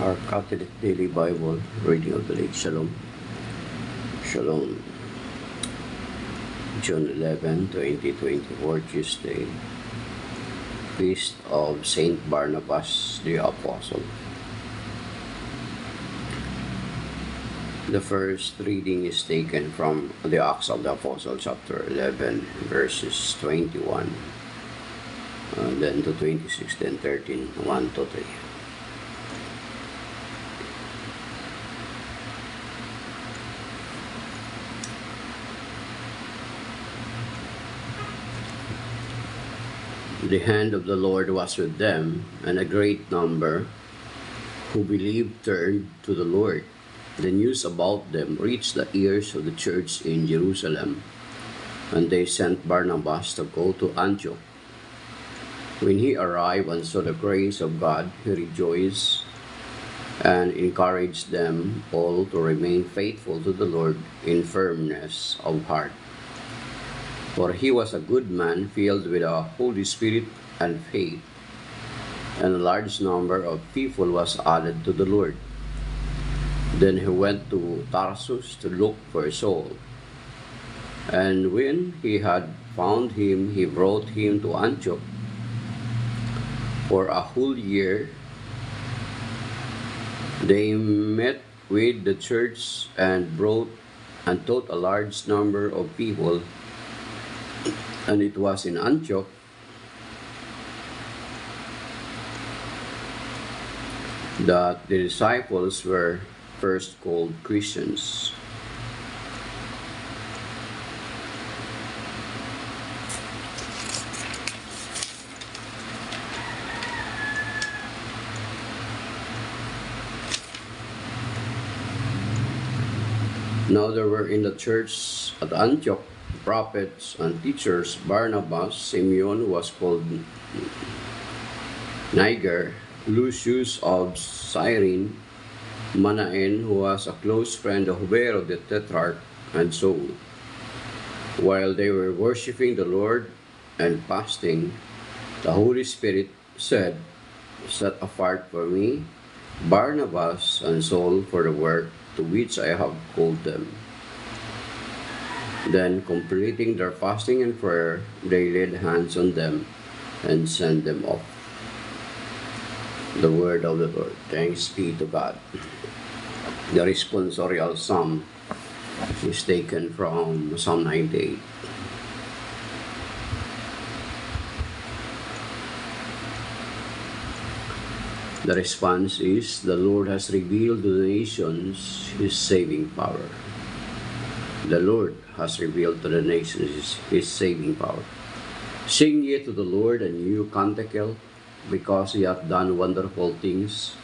Our Catholic Daily Bible reading of the day. Shalom. Shalom. June 11, 2024, Tuesday. Feast of Saint Barnabas the Apostle. The first reading is taken from the Acts of the Apostle, chapter 11, verses 21, and then to 26, then 13, 1 to 3. The hand of the Lord was with them, and a great number who believed turned to the Lord. The news about them reached the ears of the church in Jerusalem, and they sent Barnabas to go to Antioch. When he arrived and saw the grace of God, he rejoiced and encouraged them all to remain faithful to the Lord in firmness of heart. For he was a good man, filled with the Holy Spirit and faith, and a large number of people was added to the Lord. Then he went to Tarsus to look for Saul. And when he had found him, he brought him to Antioch. For a whole year they met with the church and taught a large number of people. And it was in Antioch that the disciples were first called Christians. Now there were in the church at Antioch prophets and teachers: Barnabas, Simeon, who was called Niger, Lucius of Cyrene, Manaen, who was a close friend of Hubero the Tetrarch, and Saul. While they were worshiping the Lord and fasting, the Holy Spirit said, "Set apart for me Barnabas and Saul for the work to which I have called them." Then, completing their fasting and prayer, they laid hands on them and sent them off. The word of the Lord. Thanks be to God. The responsorial psalm is taken from Psalm 98. The response is, "The Lord has revealed to the nations His saving power." The Lord has revealed to the nations His saving power. Sing ye to the Lord a new canticle, because He hath done wonderful things.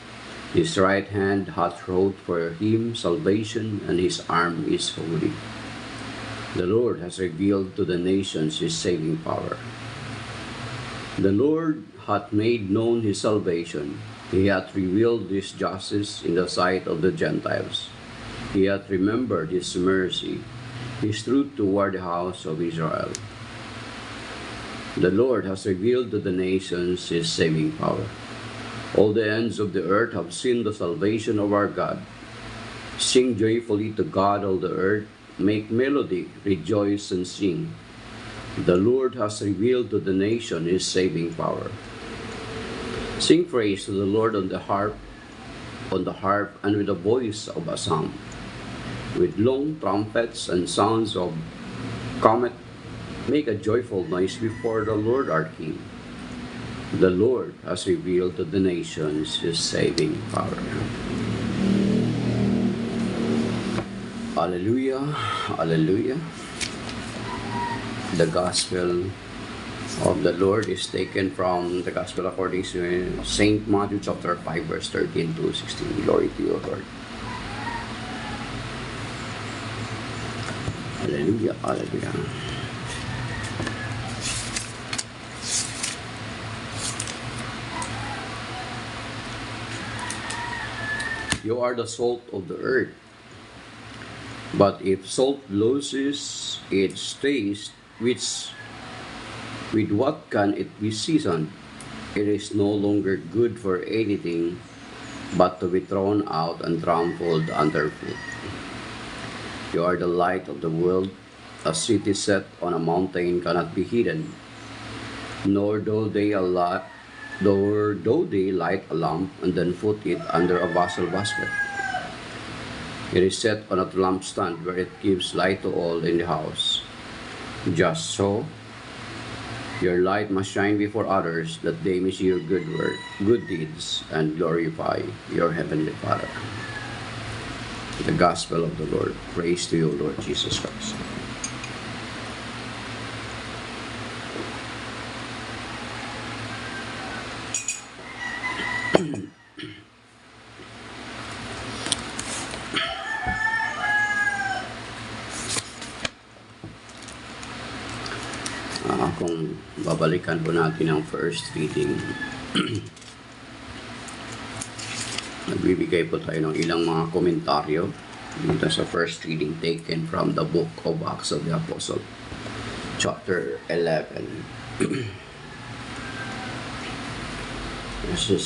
His right hand hath wrought for Him salvation, and His arm is holy. The Lord has revealed to the nations His saving power. The Lord hath made known His salvation. He hath revealed His justice in the sight of the Gentiles. He hath remembered His mercy, His truth toward the house of Israel. The Lord has revealed to the nations His saving power. All the ends of the earth have seen the salvation of our God. Sing joyfully to God, all the earth. Make melody, rejoice and sing. The Lord has revealed to the nation His saving power. Sing praise to the Lord on the harp, and with the voice of a psalm, with long trumpets and sounds of comet. Make a joyful noise before the Lord our King. The Lord has revealed to the nations His saving power. Alleluia, alleluia. The Gospel of the Lord is taken from the Gospel according to St. Matthew chapter 5, verse 13 to 16. Glory to you, Lord. Alleluia, alleluia. You are the salt of the earth. But if salt loses its taste, with what can it be seasoned? It is no longer good for anything but to be thrown out and trampled underfoot. You are the light of the world. A city set on a mountain cannot be hidden, nor do they light a lamp and then put it under a vessel basket. It is set on a lampstand where it gives light to all in the house. Just so, your light must shine before others, that they may see your good deeds, and glorify your heavenly Father. The Gospel of the Lord. Praise to you, Lord Jesus Christ. Kung babalikan po natin ang first reading, nagbibigay po tayo ng ilang mga komentaryo dito sa first reading taken from the book of Acts of the Apostle, chapter 11, verses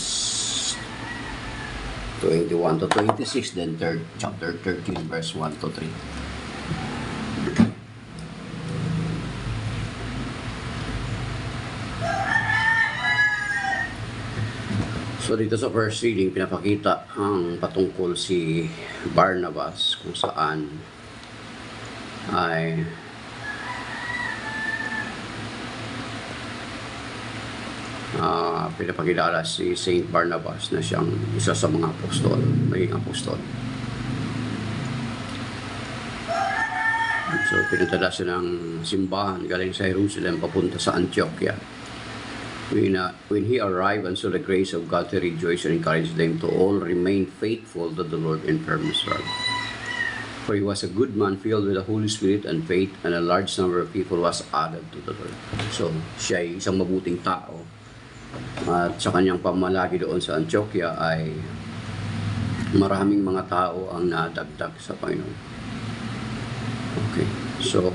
21 to 26, then chapter 13, verse 1 to 3. So dito sa first reading, pinapakita ang patungkol si Barnabas, kung saan ay pinapakilala si Saint Barnabas na siyang isa sa mga apostol, maging apostol. So pinatala siya ng simbahan galing sa Jerusalem papunta sa Antioquia. When he arrived and saw the grace of God, he rejoiced and encouraged them to all remain faithful to the Lord in firm struggle. For he was a good man filled with the Holy Spirit and faith, and a large number of people was added to the Lord. So, siya ay isang mabuting tao. At sa kanyang pamalagi doon sa Antioquia ay maraming mga tao ang nadagdag sa Panginoon. Okay, so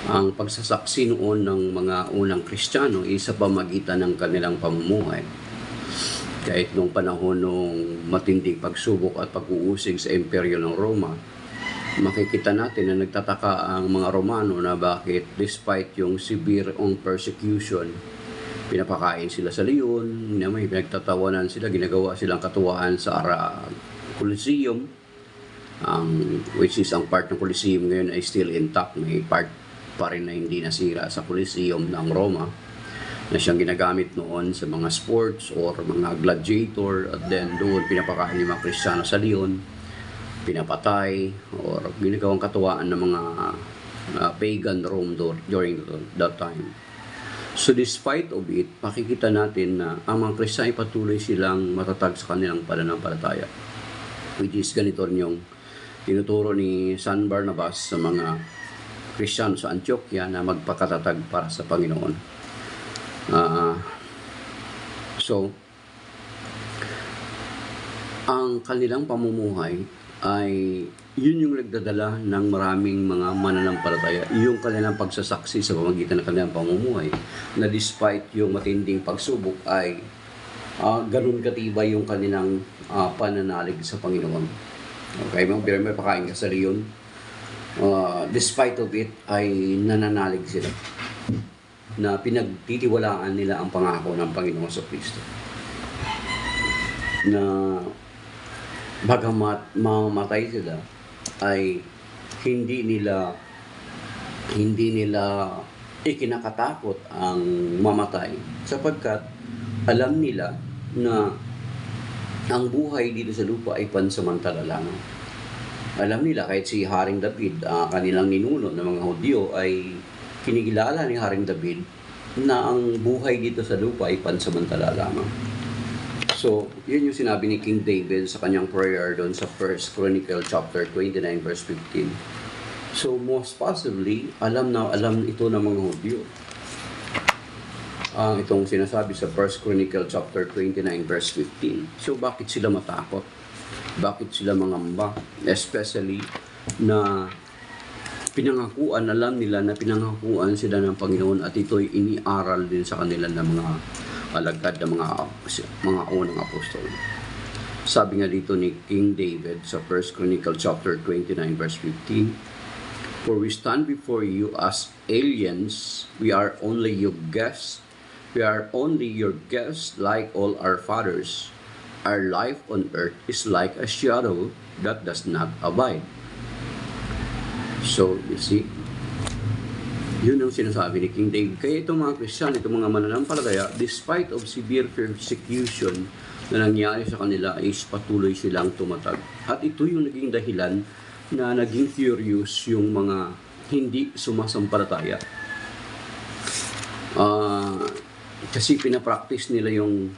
ang pagsasaksi noon ng mga unang Kristiyano ay sa pamagitan ng kanilang pamumuhay. Kahit nung panahon ng matinding pagsubok at pag-uusig sa imperyo ng Roma, makikita natin na nagtataka ang mga Romano na bakit despite yung severe persecution, pinapakain sila sa leon, may pinagtatawanan sila, ginagawa silang katuwaan sa Colosseum, which is ang part ng Colosseum ngayon ay still intact, may part pa rin na hindi nasira sa Colosseum ng Roma na siyang ginagamit noon sa mga sports or mga gladiator, at then doon pinapakain yung mga Kristiyano sa leon, pinapatay or ginagawang katuwaan ng mga pagan Rome during that time. So despite of it, makikita natin na ang mga Kristiyano ay patuloy silang matatag sa kanilang pananampalataya, which is ganito rin yung tinuturo ni San Barnabas sa mga Kristiyano sa Antioquia na magpakatatag para sa Panginoon. So, ang kanilang pamumuhay ay yun yung nagdadala ng maraming mga mananampalataya. Yung kanilang pagsasaksi sa pamamagitan ng kanilang pamumuhay na despite yung matinding pagsubok ay ganun katibay yung kanilang pananalig sa Panginoon. Okay, may pakain ka sa leon. Despite of it ay nananalig sila na pinagtitiwalaan nila ang pangako ng Panginoon sa Kristo, na bagamat mamamatay sila ay hindi nila ikinakatakot ang mamatay, sapagkat alam nila na ang buhay dito sa lupa ay pansamantala lang. Alam nila kahit si Haring David, kanilang ninuno ng mga Hudyo, ay kinikilala ni Haring David na ang buhay dito sa lupa ay pansamantala lamang. So, yun yung sinabi ni King David sa kanyang prayer doon sa 1 Chronicle chapter 29 verse 15. So, most possibly, alam ito ng mga Hudyo. Itong sinasabi sa 1 Chronicle chapter 29 verse 15. So, bakit sila matakot? Bakit sila mangamba? Especially na pinangakuan, alam nila na pinangakuan sila ng Panginoon at ito'y iniaral din sa kanila ng mga alagad ng mga unang apostol. Sabi nga dito ni King David sa 1 Chronicle chapter 29 verse 15, "For we stand before you as aliens, we are only your guests. We are only your guests like all our fathers. Our life on earth is like a shadow that does not abide." So, you see, yun ang sinasabi ni King David. Kaya itong mga Christian, itong mga mananampalataya, despite of severe persecution na nangyari sa kanila, is patuloy silang tumatag. At ito yung naging dahilan na naging furious yung mga hindi sumasampalataya. Kasi pinapractice nila yung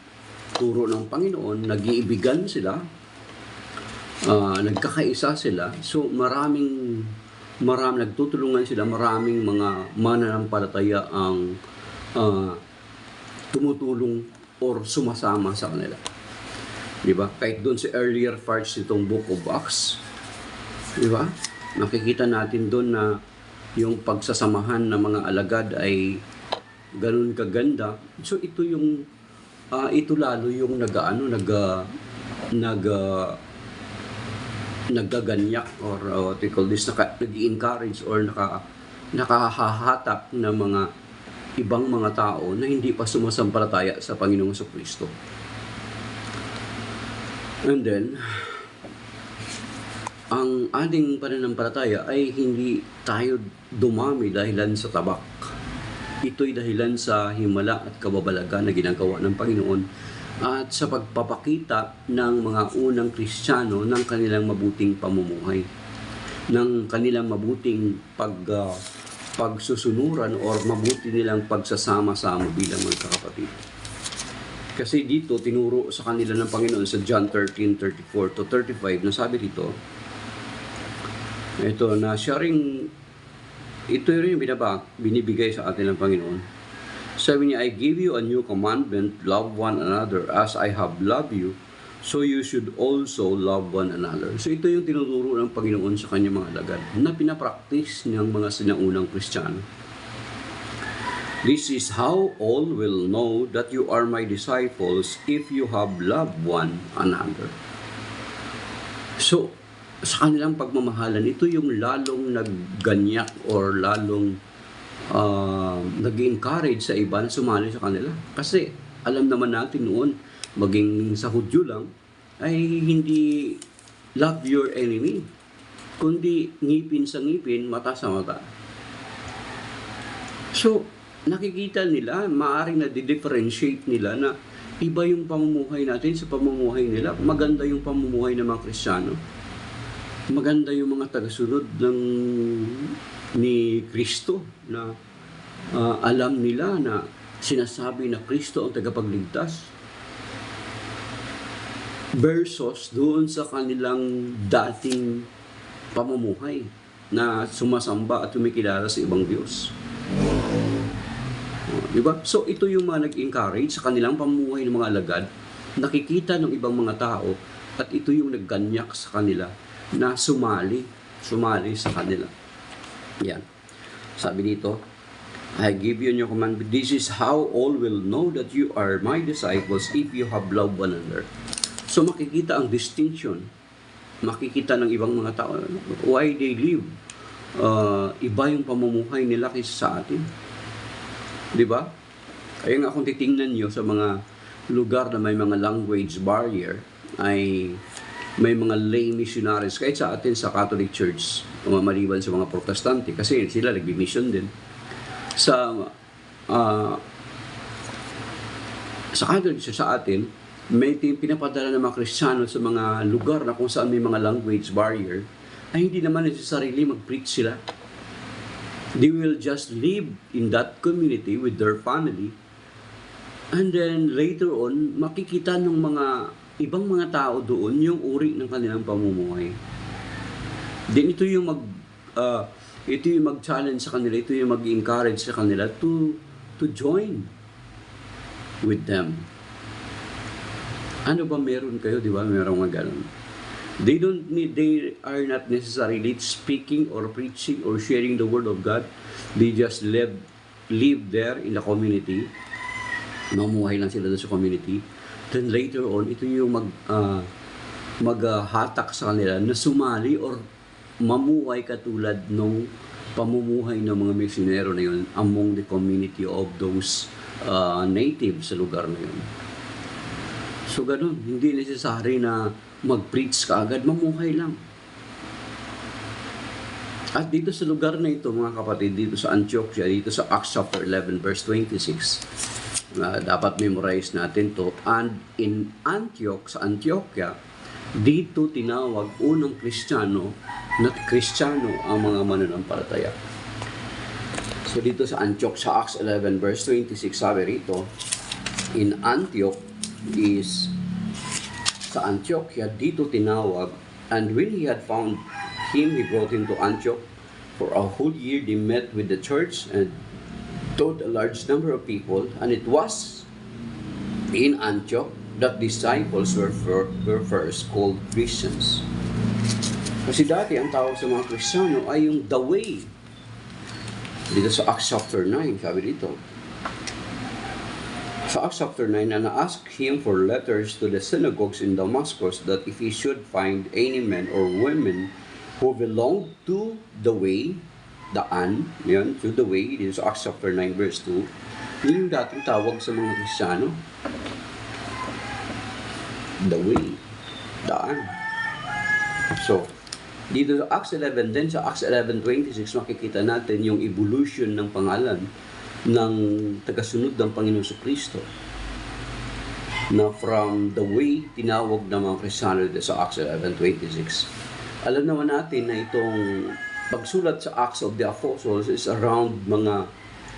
turo ng Panginoon, nag-iibigan sila, nagkakaisa sila, so maraming nagtutulungan sila, maraming mga mananampalataya ang tumutulong or sumasama sa kanila. Diba? Kahit doon sa earlier parts nitong Book of Acts, diba? Nakikita natin doon na yung pagsasamahan ng mga alagad ay ganun kaganda. So ito yung ito lalo yung nagaganyak or what we call this, nag-encourage or nakahahatak ng mga ibang mga tao na hindi pa sumasampalataya sa Panginoong Kristo. And then, ang ating pananampalataya ay hindi tayo dumami dahilan sa tabak. Ito'y dahilan sa himala at kababalagan na ginagawa ng Panginoon at sa pagpapakita ng mga unang Kristiyano ng kanilang mabuting pamumuhay, ng kanilang mabuting pagsusunuran or mabuti nilang pagsasama-sama bilang magkakapatid. Kasi dito, tinuro sa kanila ng Panginoon sa John 13:34 to 35, na sabi dito, ito na siya rin, ito rin yung binibigay sa atin ng Panginoon. Sabi niya, "I give you a new commandment, love one another as I have loved you, so you should also love one another." So ito yung tinuturo ng Panginoon sa kanyang mga alagad na pinapractice ng mga sinaunang Kristiyano. "This is how all will know that you are my disciples if you have loved one another." So, sa kanilang pagmamahalan, ito yung lalong nagganyak or lalong nag-encourage sa iba na sumali sa kanila. Kasi alam naman natin noon, maging sa Hudyo lang, ay hindi love your enemy, kundi ngipin sa ngipin, mata sa mata. So, nakikita nila, maaaring na-differentiate nila na iba yung pamumuhay natin sa pamumuhay nila. Maganda yung pamumuhay ng mga Kristiyano. Maganda yung mga tagasunod ni Kristo na alam nila na sinasabi na Kristo ang tagapagligtas versus doon sa kanilang dating pamumuhay na sumasamba at tumikilala sa ibang Diyos. Diba? So ito yung mga nag-encourage sa kanilang pamumuhay ng mga alagad, nakikita ng ibang mga tao, at ito yung nagganyak sa kanila na sumali sa kanila. Yan. Sabi dito, "I give you a new commandment. This is how all will know that you are my disciples if you have loved one another." So makikita ang distinction. Makikita ng ibang mga tao why they live. Iba yung pamumuhay nila kaysa sa atin. Diba? Kaya nga kung titingnan nyo sa mga lugar na may mga language barrier, ay may mga lay missionaries, kahit sa atin sa Catholic Church, maliban sa mga Protestante, kasi sila nagbi-mission din. Sa Catholic Church sa atin, may pinapadala ng mga Kristiyano sa mga lugar na kung saan may mga language barrier, ay hindi naman necessarily mag-preach sila. They will just live in that community with their family, and then later on, makikita ng mga ibang mga tao doon yung uri ng kanilang pamumuhay. Then ito yung mag-challenge sa kanila, ito yung mag-encourage sa kanila to join with them. Ano ba meron kayo, di ba? Merong mga ganun. They are not necessarily speaking or preaching or sharing the word of God. They just live there in the community. Mamuhay lang sila doon sa community. Then later on, ito yung maghatak sa kanila na sumali or mamuhay katulad nung pamumuhay ng mga misyonero na yun among the community of those natives sa lugar na yun. So ganun, hindi necessary na mag-preach ka agad, mamuhay lang. At dito sa lugar na ito, mga kapatid, dito sa Antioquia, dito sa Acts chapter 11, verse 26, dapat memorize natin to. And in Antioch, sa Antioquia, dito tinawag unang Kristiyano na Kristiyano ang mga mananampalataya. So dito sa Antioch, sa Acts 11, verse 26, sabi rito, in Antioch is sa Antioquia, dito tinawag, and when he had found him, he brought him to Antioch. For a whole year they met with the church and taught a large number of people, and it was in Antioch that disciples were first called Christians. Kasi dati ang tawag sa mga Kristiyano ay yung the way. Dito sa Acts chapter 9, sabi dito. Sa Acts chapter 9, and asked him for letters to the synagogues in Damascus, that if he should find any men or women who belonged to the way, daan, yan, to the way, dito sa Acts chapter 9, verse 2, yun yung dating tawag sa mga Kristiyano. The way, daan. So, dito sa Acts 11, then sa Acts 11:26, makikita natin yung evolution ng pangalan ng tagasunod ng Panginoon sa Kristo, na from the way tinawag ng mga Kristiyano sa Acts 11:26. Alam naman natin na itong pagsulat sa Acts of the Apostles is around mga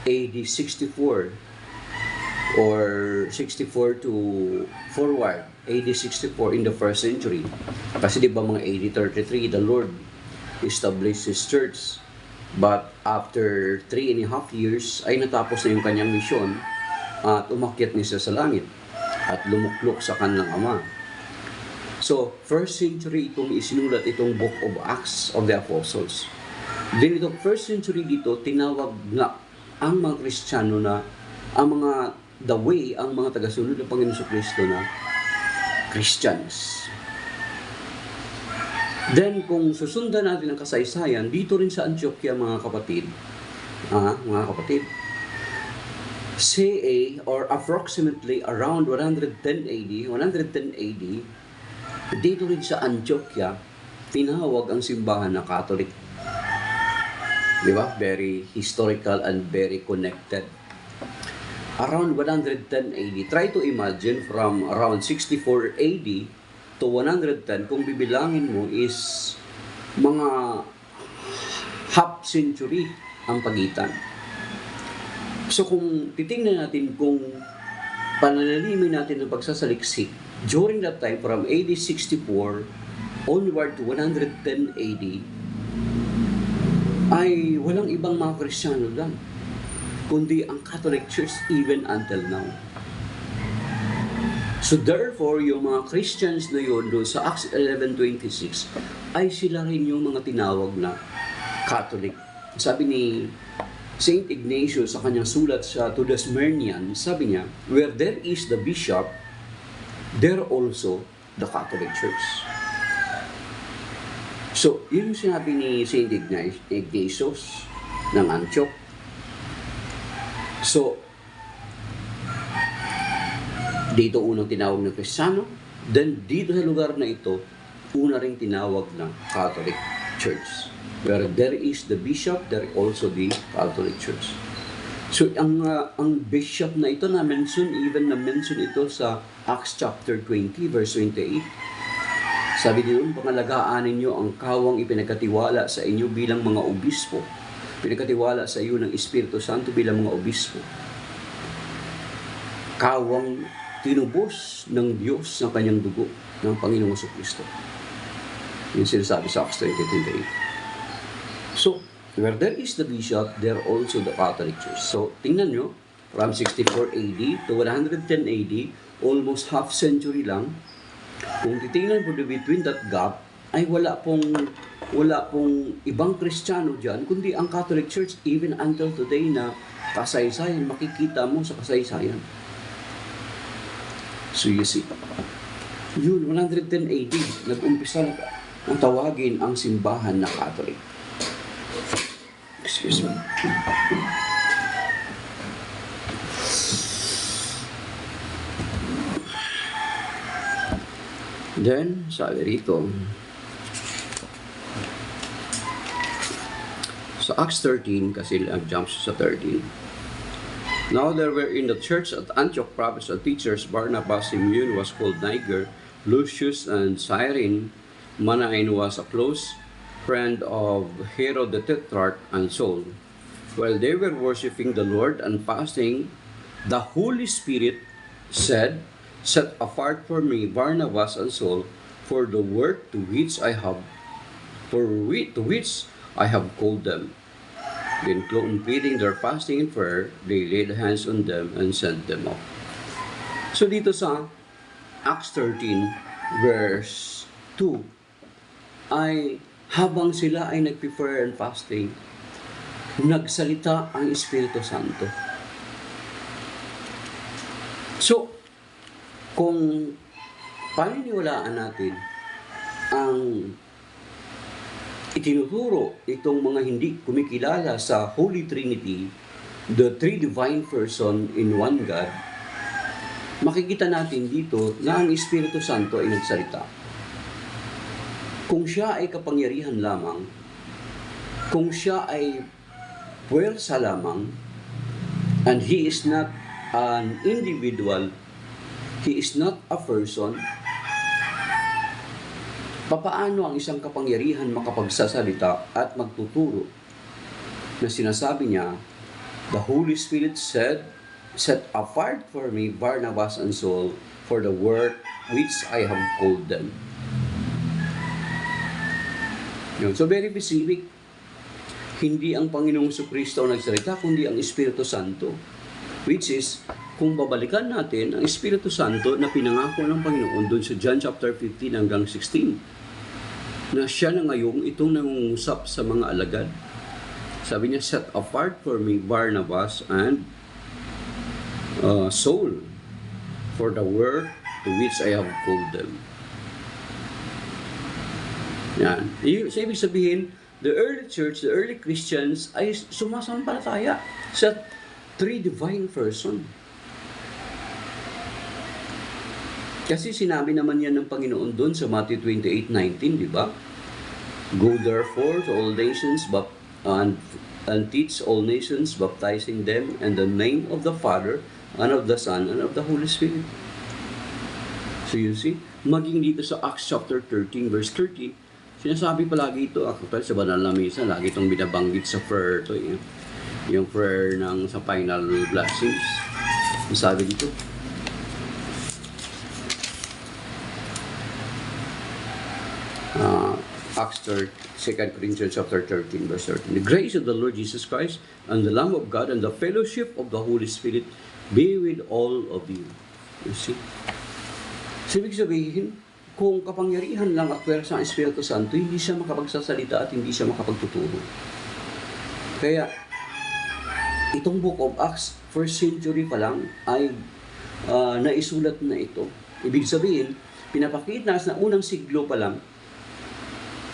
AD 64 or 64 to forward, AD 64 in the first century. Kasi di ba mga AD 33, the Lord established His church. But after 3.5 years ay natapos na yung kanyang misyon at umakyat niya sa langit at lumuklok sa kanilang Ama. So, first century itong isinulat itong Book of Acts of the Apostles. Then itong first century dito, tinawag na ang mga Kristiyano na ang mga the way, ang mga tagasunod ng Panginoon sa Kristo na Christians. Then, kung susundan natin ang kasaysayan, dito rin sa Antioquia, mga kapatid, CA or approximately around 110 AD, dito rin sa Antioquia, tinawag ang simbahan na Catholic. Di ba? Very historical and very connected. Around 110 AD, try to imagine from around 64 AD to 110, kung bibilangin mo is mga half century ang pagitan. So kung titingnan natin kung pananalimin natin ang pagsasaliksik during that time from AD 64 onward to 110 AD, ay walang ibang mga Kristiyano lang, kundi ang Catholic Church even until now. So therefore, yung mga Christians na yun doon sa Acts 11:26 ay sila rin yung mga tinawag na Catholic. Sabi ni Saint Ignatius sa kanyang sulat sa to the Smyrnians, sabi niya, where there is the bishop, there also the Catholic Church. So, yun yung sinabi ni Saint Ignatius ng Antioch. So, dito unang tinawag ng Kristiyano, then dito sa lugar na ito, una ring tinawag ng Catholic Church. Where there is the bishop, there also the Catholic Church. So, ang bishop na ito na-mention ito sa Acts chapter 20, verse 28. Sabi doon, pangalagaan ninyo ang kawang ipinagkatiwala sa inyo bilang mga obispo. Pinagkatiwala sa iyo ng Espiritu Santo bilang mga obispo. Kawang tinubos ng Diyos ng kanyang dugo ng Panginoong Kristo. Yung sinasabi sa Acts 20:28. So, where there is the bishop, there also the Catholic Church. So, tingnan nyo, from 64 AD to 110 AD, almost half century lang. Kung titingnan po between that gap, ay wala pong ibang Kristiyano diyan kundi ang Catholic Church even until today na kasaysayan, makikita mo sa kasaysayan. So you see, yun, 110 AD, nag-umpisa ang tawagin ang simbahan na Catholic. Excuse me. Then, sabi rito, sa Acts 13, kasi jump sa 13. Now there were in the church at Antioch province of teachers, Barnabas, Simeon was called Niger, Lucius and Cyrene. Manaen was a close friend of Herod the Tetrarch and Saul. While they were worshiping the Lord and fasting, the Holy Spirit said, "Set apart for me Barnabas and Saul for the work to which I have called them." Then, completing their fasting and prayer, they laid hands on them and sent them off. So dito sa Acts 13 verse 2 ay habang sila ay nag-prayer and fasting, nagsalita ang Espiritu Santo. So, kung paniniwalaan natin ang itinuturo itong mga hindi kumikilala sa Holy Trinity, the three divine person in one God, makikita natin dito na ang Espiritu Santo ay nagsalita. Kung siya ay kapangyarihan lamang, kung siya ay puwersa lamang, and He is not an individual, He is not a person, papaano ang isang kapangyarihan makapagsasalita at magtuturo na sinasabi niya, the Holy Spirit said, "Set apart for me Barnabas and Saul for the work which I have called them." So very specific. Hindi ang Panginoong Jesucristo ang nagsalita, kundi ang Espiritu Santo. Which is, kung babalikan natin, ang Espiritu Santo na pinangako ng Panginoon doon sa John chapter 15 hanggang 16, na siya na ngayong itong nangungusap sa mga alagad. Sabi niya, "Set apart for me Barnabas and Saul for the work to which I have called them." Yan. So, ibig sabihin, the early church, the early Christians ay sumasampalataya sa three divine person. Kasi sinabi naman yan ng Panginoon doon sa Matthew 28:19, di ba? "Go therefore to all nations and teach all nations, baptizing them in the name of the Father, and of the Son, and of the Holy Spirit." So you see, maging dito sa Acts chapter 13, verse 30, sinasabi palagi ito, actually sa banal na misa, lagi itong binabanggit sa prayer ito, yung prayer ng sa final blessings. Sabi dito, Acts 2 Corinthians chapter 13, verse 13. "The grace of the Lord Jesus Christ and the Lamb of God and the fellowship of the Holy Spirit be with all of you." You see? So, ibig sabihin, kung kapangyarihan lang at pwersa ang Espiritu Santo, hindi siya makapagsasalita at hindi siya makapagtuturo. Kaya, itong Book of Acts, 1st century pa lang, ay naisulat na ito. Ibig sabihin, pinapakita na unang siglo pa lang,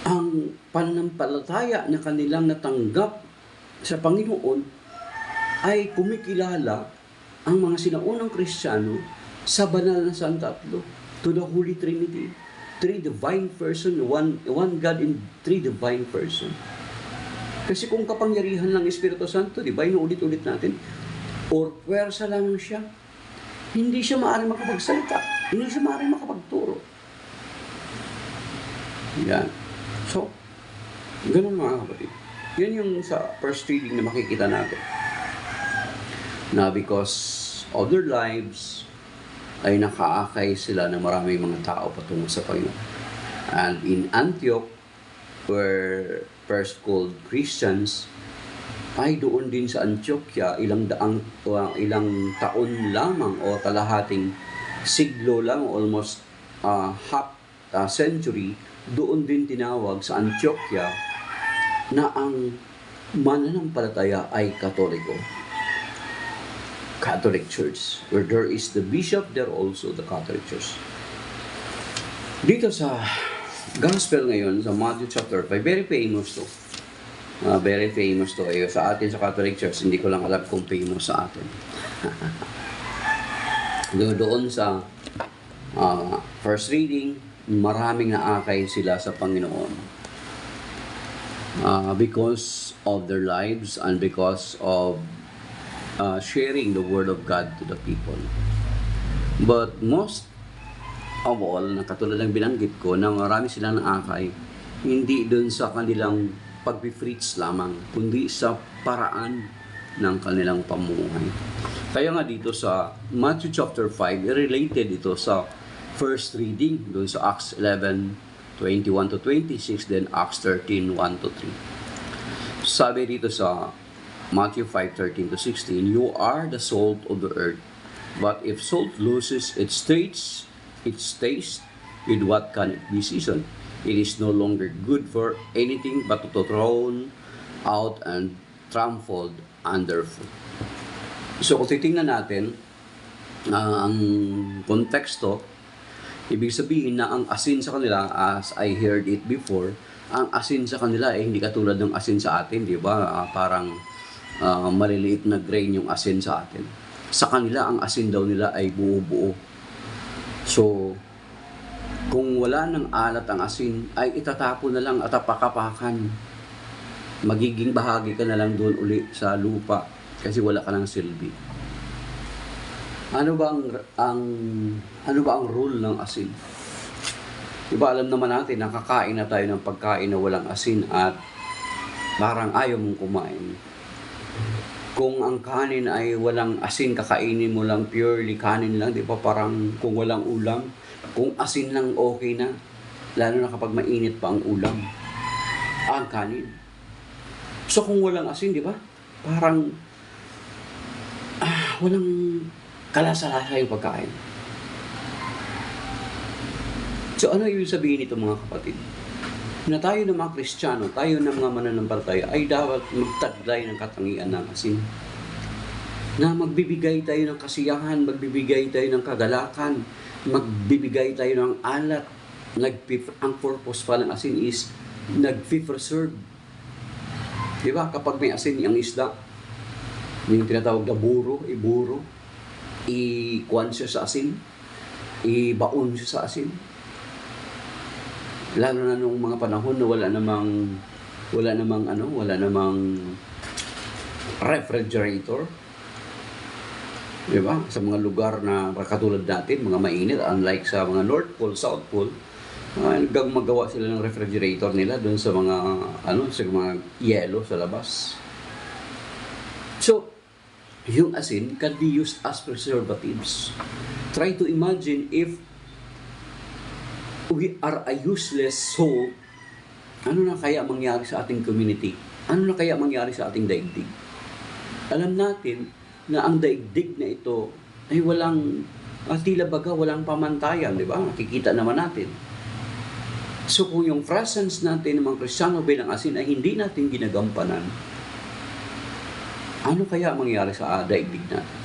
ang pananampalataya na kanilang natanggap sa Panginoon ay kumikilala ang mga sinaunang Kristiyano sa banal na Santatlo, to the Holy Trinity. Three divine person, one God in three divine person. Kasi kung kapangyarihan ng Espiritu Santo, di ba, inuulit-ulit natin, or puwersa lang siya, hindi siya maaaring makapagsalita, hindi siya maaaring makapagturo. Yan. So, ganun mga kapatid. Yan yung sa first reading na makikita natin. Na because of their lives, ay nakaakay sila ng maraming mga tao patungo sa Panginoon. And in Antioch, where first called Christians, ay doon din sa Antioquia, ilang taon lamang o kalahating siglo lang, almost half century, doon din tinawag sa Antioquia na ang mananampalataya ay Katoliko. Catholic Church. Where there is the bishop, there also the Catholic Church. Dito sa Gospel ngayon, sa Matthew chapter 5, very famous to. Very famous to kayo. Sa atin sa Catholic Church, hindi ko lang alam kung famous sa atin. Doon sa first reading, maraming naakay sila sa Panginoon. Because of their lives and because of sharing the Word of God to the people. But most of all, na katulad ng binanggit ko, na marami silang naakay, hindi dun sa kanilang pag-preach lamang, kundi sa paraan ng kanilang pamumuhay. Kaya nga dito sa Matthew chapter 5, related ito sa first reading, dun sa Acts 11:21-26, then Acts 13:1-3. Sabi dito sa Matthew 5:13-16, "You are the salt of the earth, but if salt loses its taste, with what can it be seasoned? It is no longer good for anything but to thrown out and trampled underfoot." So kung titingnan natin ang konteksto, ibig sabihin na ang asin sa kanila, as I heard it before, ang asin sa kanila ay hindi katulad ng asin sa atin, di ba? Parang maliliit na grain yung asin sa atin. Sa kanila, ang asin daw nila ay buo-buo. So, kung wala ng alat ang asin, ay itatapon na lang at apakapakan. Magiging bahagi ka na lang doon uli sa lupa kasi wala ka ng silbi. Ano ba ang rule ng asin? Diba alam naman natin, nakakain na tayo ng pagkain na walang asin at parang ayaw mong kumain. Kung ang kanin ay walang asin, kakainin mo lang purely kanin lang, di ba? Parang kung walang ulam, kung asin lang okay na, lalo na kapag mainit pa ang ulam, ang kanin. So kung walang asin, di ba? Parang walang kalasa-lasa yung pagkain. So ano ibig sabihin nito mga kapatid? Na tayo ng mga Kristiyano, tayo ng mga mananampalataya ay dapat magtaglay ng katangian ng asin. Na magbibigay tayo ng kasiyahan, magbibigay tayo ng kagalakan, magbibigay tayo ng alat. Ang purpose pa ng asin is nag-preserve. Diba? Kapag may asin ang isda, yung tinatawag na buro, i-kuwan siya sa asin, i-baon siya sa asin. Lalo na nung mga panahon na wala namang refrigerator. Diba? Sa mga lugar na katulad natin, mga mainit, unlike sa mga North Pole, South Pole, magawa sila ng refrigerator nila doon sa mga sa mga yelo sa labas. So, yung asin can be used as preservatives. Try to imagine if we are a useless soul, ano na kaya mangyari sa ating community? Ano na kaya mangyari sa ating daigdig? Alam natin na ang daigdig na ito ay tila baga walang pamantayan, di ba? Nakikita naman natin. So kung yung presence natin ng mga Kristiyano bilang asin ay hindi natin ginagampanan, ano kaya mangyari sa daigdig natin?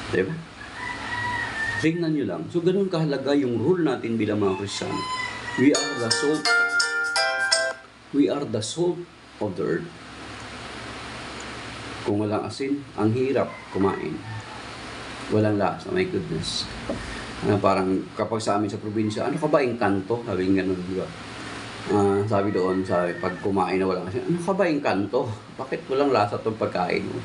Di ba? Tingnan nyo lang. So, ganun kahalaga yung rule natin bilang mga Kristiyano. We are the salt. We are the salt of the earth. Kung walang asin, ang hirap kumain. Walang lasa, my goodness. Parang kapag sa amin sa probinsya, ano ka ba yung kanto? Sabi nga ganun, di ba? Sabi doon, pag kumain na walang asin, ano ka ba yung kanto? Bakit walang lasa itong pagkain mo?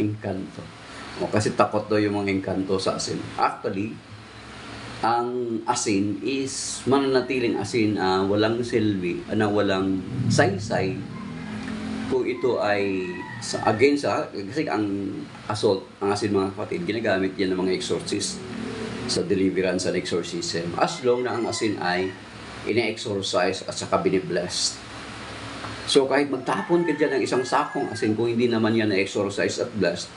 Yung kanto. Kasi takot daw yung mga engkanto sa asin. Actually, ang asin is mananatiling asin, walang silbi, walang saysay. Kung ito ay kasi ang asin mga kapatid, ginagamit yan ng mga exorcist sa deliverance and exorcism. As long na ang asin ay ina-exorcise at saka biniblessed. So kahit magtapon ka dyan ng isang sakong asin, kung hindi naman yan na-exorcise at blessed,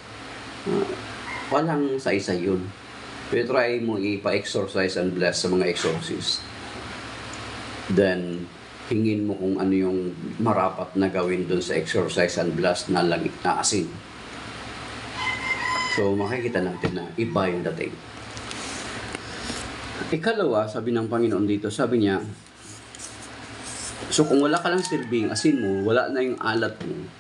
walang saysay yun. Pero try mo ipa-exorcise and bless sa mga exorcist. Then, hingin mo kung ano yung marapat na gawin dun sa exorcise and bless na langit na asin. So, makikita natin na iba yung dating. Ikalawa, sabi ng Panginoon dito, sabi niya, so kung wala ka lang silbing asin mo, wala na yung alat mo,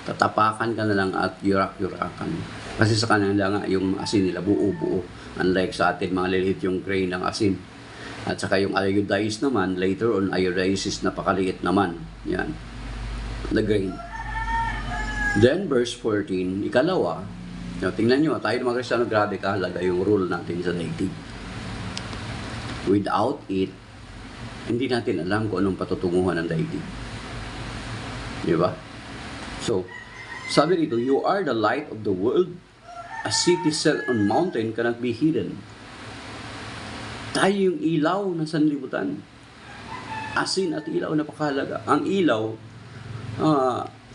tatapakan ka na lang at yurak-yurakan. Kasi sa kanila nga, yung asin nila buo-buo. Unlike sa atin, mga liliit yung grain ng asin. At saka yung iodized naman, later on, iodized napakaliit naman. Yan. The grain. Then, verse 14, ikalawa, tingnan nyo, tayo ng mga Kristiyano, grabe kahalaga yung rule natin sa native. Without it, hindi natin alam kung anong patutunguhan ng daigdig. Di ba? So, sabi dito, you are the light of the world. A city set on mountain cannot be hidden. Tayo yung ilaw ng sanlibutan. Asin at ilaw, napakahalaga. Ang ilaw,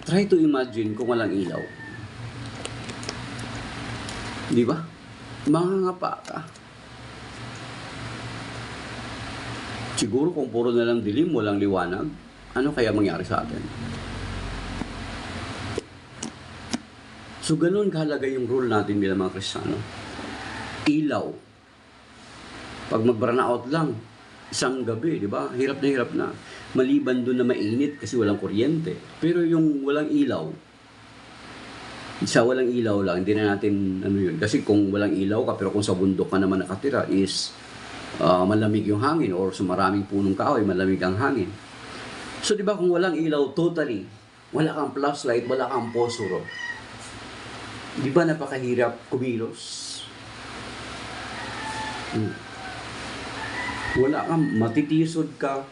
try to imagine kung walang ilaw. Di ba? Mangangapa ka. Siguro kung puro na lang dilim, walang liwanag, ano kaya mangyari sa atin? So, ganun kahalaga yung rule natin bilang mga Kristiyano. Ilaw. Pag mag-burnout lang, isang gabi, di ba? Hirap na. Maliban doon na mainit kasi walang kuryente. Pero yung walang ilaw, sa walang ilaw lang, hindi na natin, yun. Kasi kung walang ilaw ka, pero kung sa bundok ka naman nakatira, is malamig yung hangin, or sa maraming punong kahoy, malamig ang hangin. So, di ba, kung walang ilaw, totally, wala kang flashlight, wala kang posuro. Di ba napakahirap kumilos? Wala kang, matitisod ka,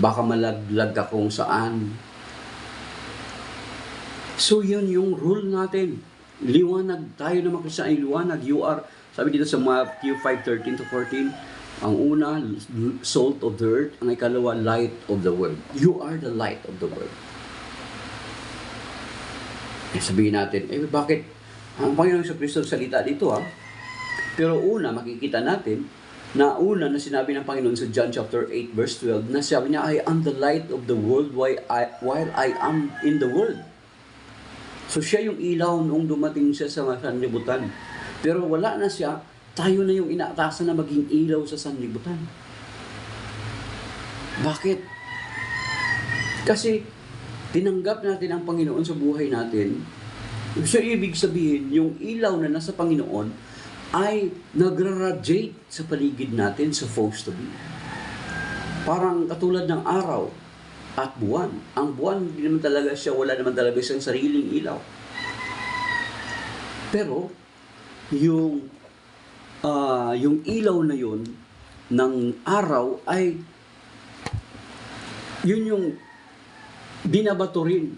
baka malaglag ka kung saan. So, yun yung rule natin. Liwanag, tayo na makisa ay liwanag. You are, sabi dito sa Matthew 5:13-14, ang una, salt of the earth. Ang ikalawa, light of the world. You are the light of the world. Sabihin natin, bakit? Ang Panginoong Kristo salita dito, Pero una, makikita natin, na una na sinabi ng Panginoon sa John chapter 8 verse 12, na sabi niya, I am the light of the world while I am in the world. So siya yung ilaw noong dumating siya sa sanlibutan. Pero wala na siya, tayo na yung inaatasan na maging ilaw sa sanlibutan. Bakit? Kasi tinanggap natin ang Panginoon sa buhay natin. So ibig sabihin, yung ilaw na nasa Panginoon ay nagra-radiate sa paligid natin, supposed to be. Parang katulad ng araw at buwan. Ang buwan, hindi naman talaga siya, wala naman talaga siyang sariling ilaw. Pero, yung ilaw na yun ng araw ay yun yung binabato rin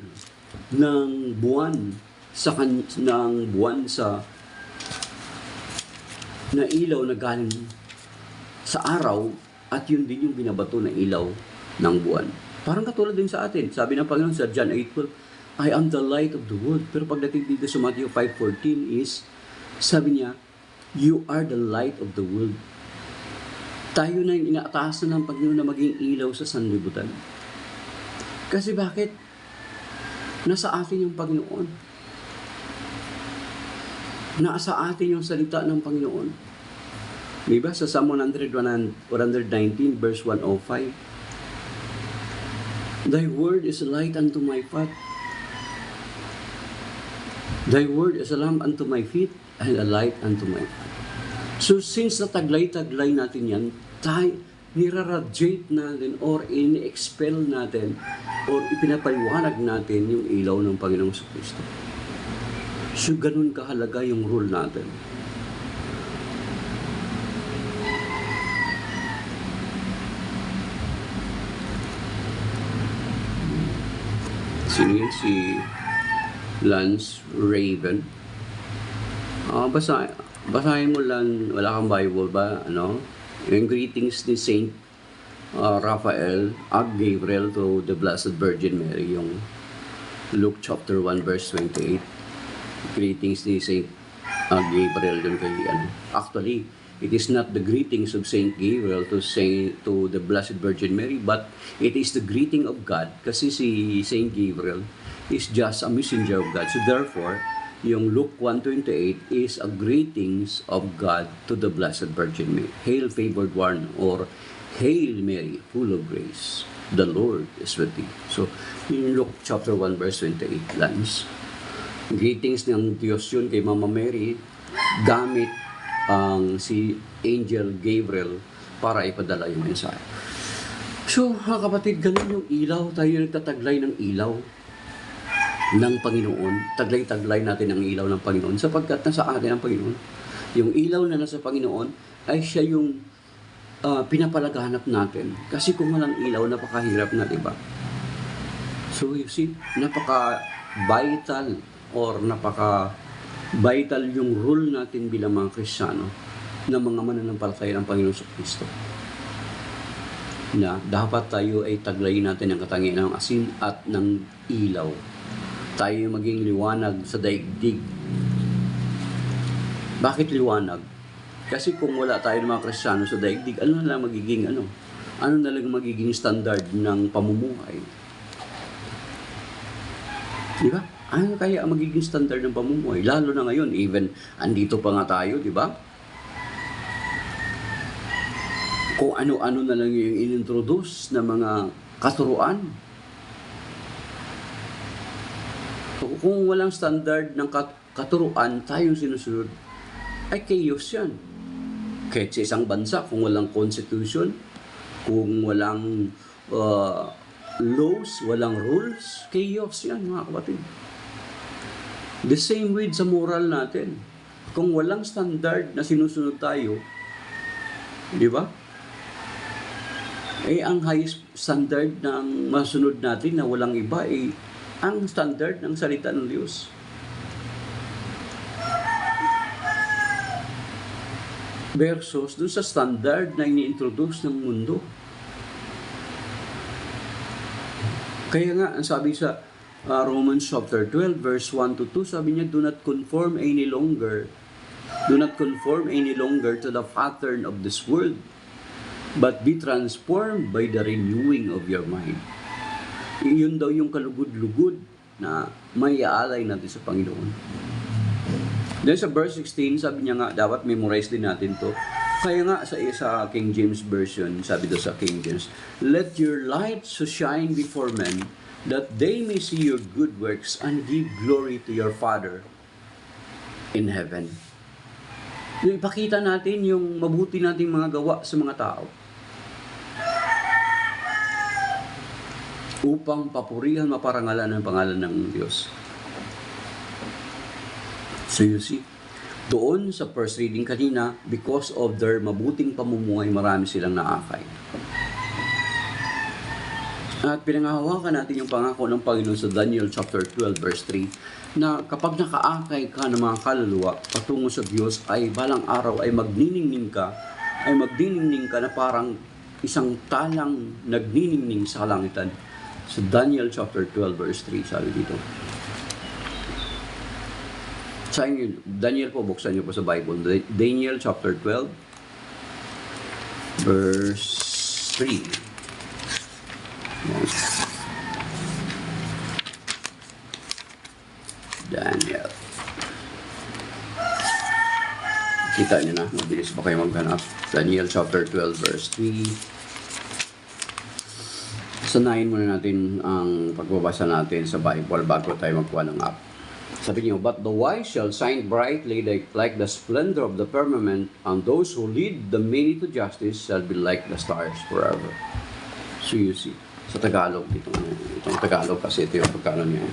ng buwan sa na ilaw na galing sa araw, at yun din yung binabato na ilaw ng buwan. Parang katulad din sa atin. Sabi ng Panginoon sa John 8:12, I am the light of the world. Pero pagdating dito sa Matthew 5:14 is, sabi niya, you are the light of the world. Tayo na yung inaatasan ng Panginoon na maging ilaw sa sanlibutan. Kasi bakit? Nasa atin yung Panginoon. Nasa atin yung salita ng Panginoon. Diba? Sa Psalm 119 verse 105, Thy word is a light unto my path. Thy word is a lamp unto my feet and a light unto my path. So since nataglay-taglay natin yan, tayo niraradiate natin or in-expel natin or ipinapaliwanag natin yung ilaw ng Panginoong Kristo. So, ganun kahalaga yung rule natin. Sino yun? Si Lance Raven. Basahin mo lang, wala kang Bible ba? Yung greetings ni Saint Raphael at Gabriel to the Blessed Virgin Mary, yung Luke chapter 1 verse 28. Greetings ni Saint Gabriel dun kay Actually, it is not the greetings of Saint Gabriel to the Blessed Virgin Mary, but it is the greeting of God, kasi si Saint Gabriel is just a messenger of God. So therefore, yung Luke 1:28 is a greetings of God to the Blessed Virgin Mary. Hail, favored one, or Hail Mary, full of grace, the Lord is with thee. So, in Luke chapter 1 verse 28, Lance, greetings ng Diyos yun kay Mama Mary, gamit ang si Angel Gabriel para ipadala yung mensahe. So, mga kapatid, ganun yung ilaw. Tayo nagtataglay ng ilaw ng Panginoon. Taglay-taglay natin ang ilaw ng Panginoon sapagkat nasa atin ang Panginoon. Yung ilaw na nasa Panginoon ay siya yung pinapalaganap natin. Kasi kung walang ilaw, napakahirap na, diba? So, you see, napaka-vital or napaka-vital yung role natin bilang mga Kristiyano na mga mananampalataya ng Panginoon sa Kristo. Na dapat tayo ay taglayin natin ang katangian ng asin at ng ilaw. Tayo maging liwanag sa daigdig. Bakit liwanag? Kasi kung wala tayo ng mga Kristiyano sa daigdig, ano na lang magiging standard ng pamumuhay? Di ba? Ano kaya ang magiging standard ng pamumuhay? Lalo na ngayon, even andito pa nga tayo, di ba? Kung ano-ano na lang yung inintroduce na mga katuruan. Kung walang standard ng katuruan tayong sinusunod, ay chaos yan. Kahit sa isang bansa, kung walang constitution, kung walang laws, walang rules, chaos yan, mga kapatid. The same with sa moral natin. Kung walang standard na sinusunod tayo, di ba? Ang highest standard ng masunod natin na walang iba ang standard ng salita ng Diyos. Versus dun sa standard na ini-introduce ng mundo. Kaya nga, ang sabi sa Romans chapter 12, verse 1 to 2, sabi niya, do not conform any longer to the pattern of this world, but be transformed by the renewing of your mind. Yun daw yung kalugod-lugod na may aalay natin sa Panginoon. Then sa verse 16, sabi niya nga, dapat memorize din natin to. Kaya nga sa King James Version, sabi doon sa King James, let your light so shine before men, that they may see your good works and give glory to your Father in heaven. Ipakita natin yung mabuti nating mga gawa sa mga tao upang papurihan, maparangalan ang pangalan ng Diyos. So you see, doon sa first reading kanina, because of their mabuting pamumuhay, marami silang naakay. At pinangahawakan natin yung pangako ng Panginoon sa Daniel chapter 12 verse 3 na kapag nakaakay ka ng mga kaluluwa patungo sa Diyos ay balang araw ay magniningning ka na parang isang talang nagniningning sa kalangitan. Sa Daniel chapter 12 verse 3 sabi dito. Sa inyo, Daniel po, buksan niyo po sa Bible. Daniel chapter 12 verse 3. Daniel. Kita niyo na, mabilis pa kayo maghanap. Daniel chapter 12 verse 3. Sanayin muna natin ang pagbabasa natin sa Bible bago tayo magkuha ng app. Sabi niyo, but the wise shall shine brightly like the splendor of the firmament, and those who lead the many to justice shall be like the stars forever. So you see, sa Tagalog, itong Tagalog kasi ito yung pagkano niya.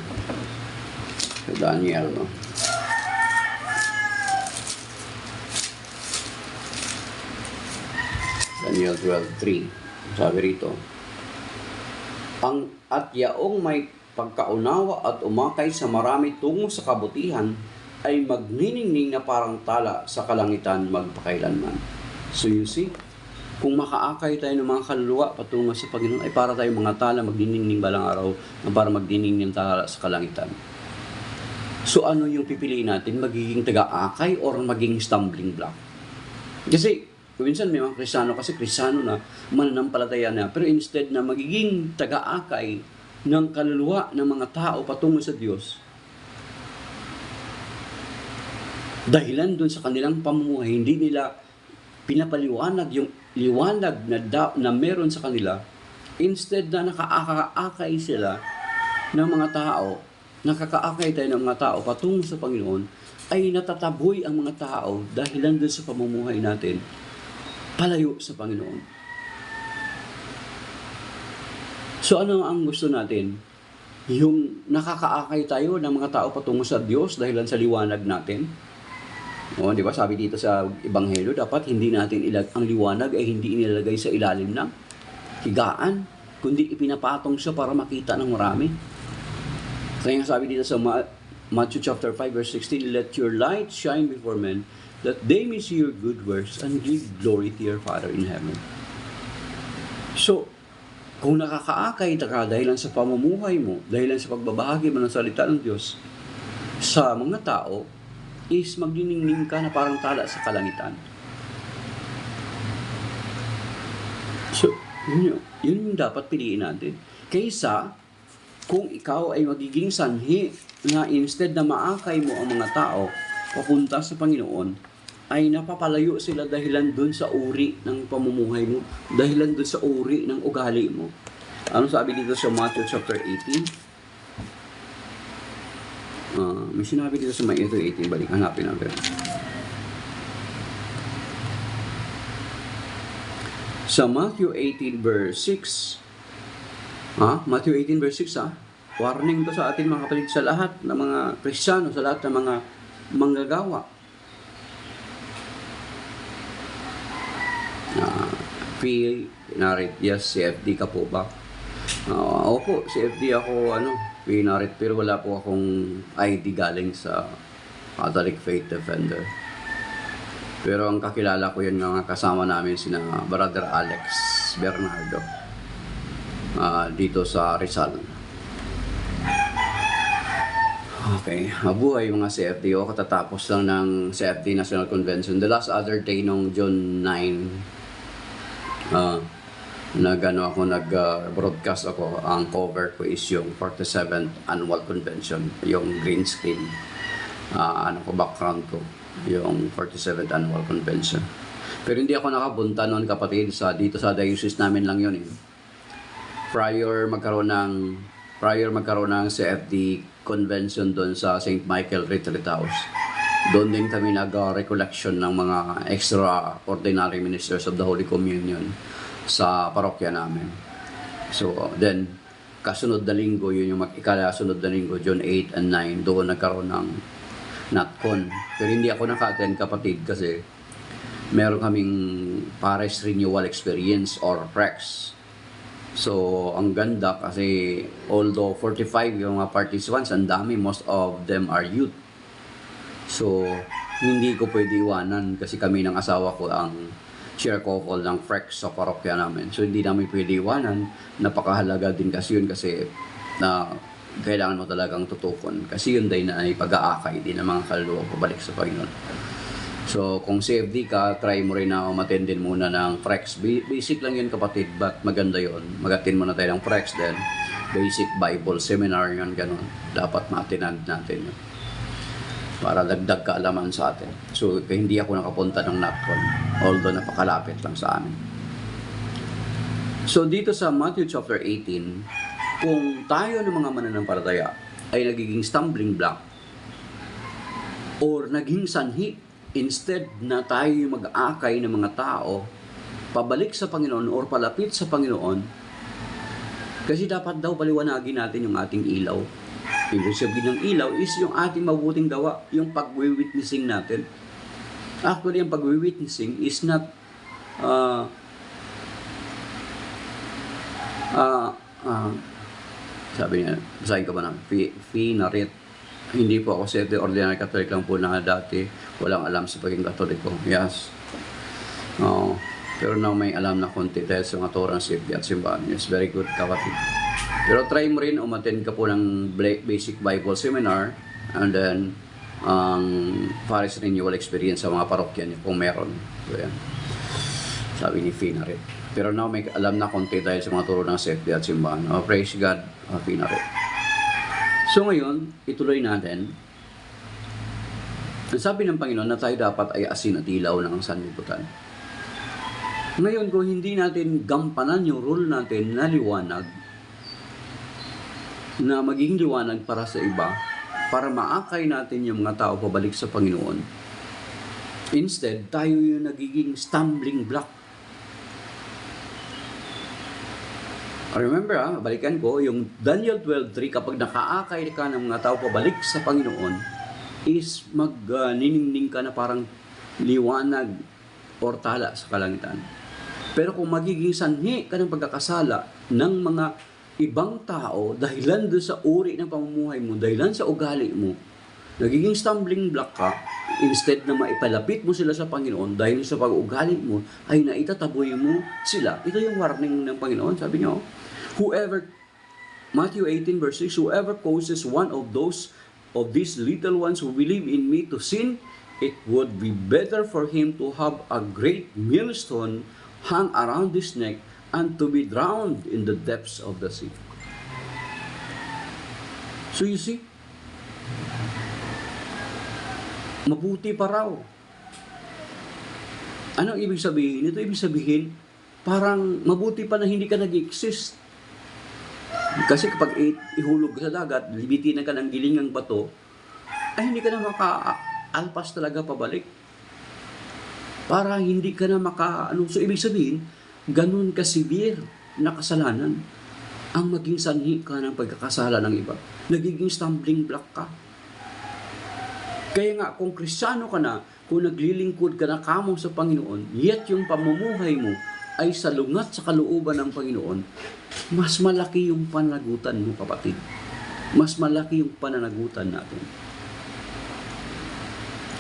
Sa Daniel, no? Daniel 12:3. Sabi rito, at yaong may pagkaunawa at umakay sa marami tungo sa kabutihan ay magniningning na parang tala sa kalangitan magpakailanman. So you see, kung makaakay tayo ng mga kaluluwa patungo sa Panginoon ay para tayong mga tala magniningning balang araw na para magniningning tala sa kalangitan. So ano yung pipiliin natin? Magiging taga-akay or maging stumbling block? Kasi, minsan may mga Kristiyano kasi Kristiyano na, mananampalataya na, pero instead na magiging taga-akay ng kaluluwa ng mga tao patungo sa Diyos, dahilan dun sa kanilang pamumuhay, hindi nila pinapaliwanag yung liwanag na meron sa kanila, instead na nakakaakay sila ng mga tao, nakakaakay tayo ng mga tao patungo sa Panginoon, ay natataboy ang mga tao dahilan dun sa pamumuhay natin, palayo sa Panginoon. So ano ang gusto natin? Yung nakakaakay tayo ng mga tao patungo sa Diyos dahilan sa liwanag natin? O, di ba sabi dito sa Ebanghelyo, dapat hindi natin ang liwanag ay hindi inilagay sa ilalim ng higaan, kundi ipinapatong siya para makita ng marami. Kaya nga sabi dito sa Matthew chapter 5 verse 16, "Let your light shine before men, that they may see your good works and give glory to your Father in heaven." So, kung nakakaakay ka dahilan sa pamumuhay mo, dahilan sa pagbabahagi mo ng salita ng Diyos sa mga tao, is magniningning ka na parang tala sa kalangitan. So, yun yung dapat piliin natin. Kaysa, kung ikaw ay magiging sanhi na instead na maakay mo ang mga tao papunta sa Panginoon, ay napapalayo sila dahilan dun sa uri ng pamumuhay mo, dahilan dun sa uri ng ugali mo. Ano sabi dito sa Matthew chapter 18? May sinabi dito sa Matthew 18, balik hanapin natin. Sa Matthew 18 verse 6, Matthew 18 verse 6, warning to sa ating mga kapatid, sa lahat ng mga Kristiyano, sa lahat ng mga manggagawa. Pinarit, yes, CFD ka po ba? Opo, CFD ako, pinarit, pero wala po akong ID galing sa Catholic Faith Defender. Pero ang kakilala ko yun nga kasama namin sina Brother Alex Bernardo dito sa Rizal. Okay, mabuhay mga CFD. O katatapos lang ng CFD National Convention. The last other day nung June 9, nag-broadcast ako. Ang cover ko is yung 47th Annual Convention, yung green screen. Background ko, yung 47th Annual Convention. Pero hindi ako nakabunta noon, kapatid, dito sa diocese namin lang yun. Prior magkaroon ng CFD convention doon sa St. Michael Retreat House. Doon din kami nag-recollection ng mga extraordinary ministers of the Holy Communion sa parokya namin. So, then, kasunod na linggo, yun yung ikasunod na linggo, June 8 and 9, doon nagkaroon ng NatCon. Pero hindi ako naka-attend, kapatid, kasi meron kaming Paris Renewal Experience or PREX. So, ang ganda kasi although 45 yung mga participants, ang dami, most of them are youth. So, hindi ko pwede iwanan kasi kami ng asawa ko ang chair couple ng FREX sa parokya namin. So, hindi namin pwede iwanan. Napakahalaga din kasi yun kasi na kailangan mo talagang tutukon. Kasi yun din na ay pag-aakay din ng mga kaluluwa pabalik sa Panginoon. So, kung CFD ka, try mo rin na umattend din muna ng FREX. Basic lang yun, kapatid, but maganda yun. Mag-attend muna tayo ng FREX then Basic Bible Seminar yun, ganun. Dapat ma-attend natin yun. Para dagdag kaalaman sa atin. So, hindi ako nakapunta ng NatCon, although napakalapit lang sa amin. So, dito sa Matthew chapter 18, kung tayo ng mga mananampalataya ay nagiging stumbling block or naging sanhi, instead na tayo mag-aakay ng mga tao pabalik sa Panginoon or palapit sa Panginoon, kasi dapat daw paliwanagin natin yung ating ilaw. Ibig sabihin ng ilaw is yung ating mabuting gawa, yung pag-witnessing natin. Actually, yung pag-witnessing is not sabi niya, basahin ko ba na? Finarit. Hindi po ako CFD, ordinary Catholic lang po na dati. Walang alam sa pagiging Katoliko. Yes. Pero now may alam na konti dahil sa mga torang CFD at simbahan. Yes, very good, kapatid. Pero try mo rin, umattend ka po ng Basic Bible Seminar and then ang Paris Renewal Experience sa mga parokya niyo kung meron. So, yan. Sabi ni Fina rin. Pero now may alam na konti dahil sa mga turo ng CFD at simbahan. Praise God, Fina rin. So ngayon, ituloy natin. Sabi ng Panginoon na tayo dapat ay asin at ilaw ng sanlibutan. Ngayon, kung hindi natin gampanan yung role natin na liwanag, na maging liwanag para sa iba, para maakay natin yung mga tao pabalik sa Panginoon, instead, tayo yung nagiging stumbling block. Remember, balikan ko, yung Daniel 12:3, kapag nakaakay ka ng mga tao pabalik sa Panginoon, is magniningning ka na parang liwanag or tala sa kalangitan. Pero kung magiging sanhi ka ng pagkakasala ng mga ibang tao, dahilan doon sa uri ng pamumuhay mo, dahilan sa ugali mo, nagiging stumbling block ka, instead na maipalapit mo sila sa Panginoon, dahil sa pag-ugali mo, ay naitataboy mo sila. Ito yung warning ng Panginoon. Sabi niyo, Matthew 18 verse 6, whoever causes one of these little ones who believe in me to sin, it would be better for him to have a great millstone hung around his neck and to be drowned in the depths of the sea. So you see, mabuti pa raw. Anong ibig sabihin? Ito ibig sabihin, parang mabuti pa na hindi ka nag-exist. Kasi kapag ihulog sa dagat, libitinan ka ng gilingang bato, ay hindi ka na maka-alpas talaga pabalik. Para hindi ka na So, ibig sabihin, ganun ka-severe na kasalanan ang maging sanhi ka ng pagkakasala ng iba. Nagiging stumbling block ka. Kaya nga, kung Kristiyano ka na, kung naglilingkod ka na kamo sa Panginoon, yet yung pamumuhay mo ay salungat sa kalooban ng Panginoon, mas malaki yung pananagutan mo, kapatid. Mas malaki yung pananagutan natin.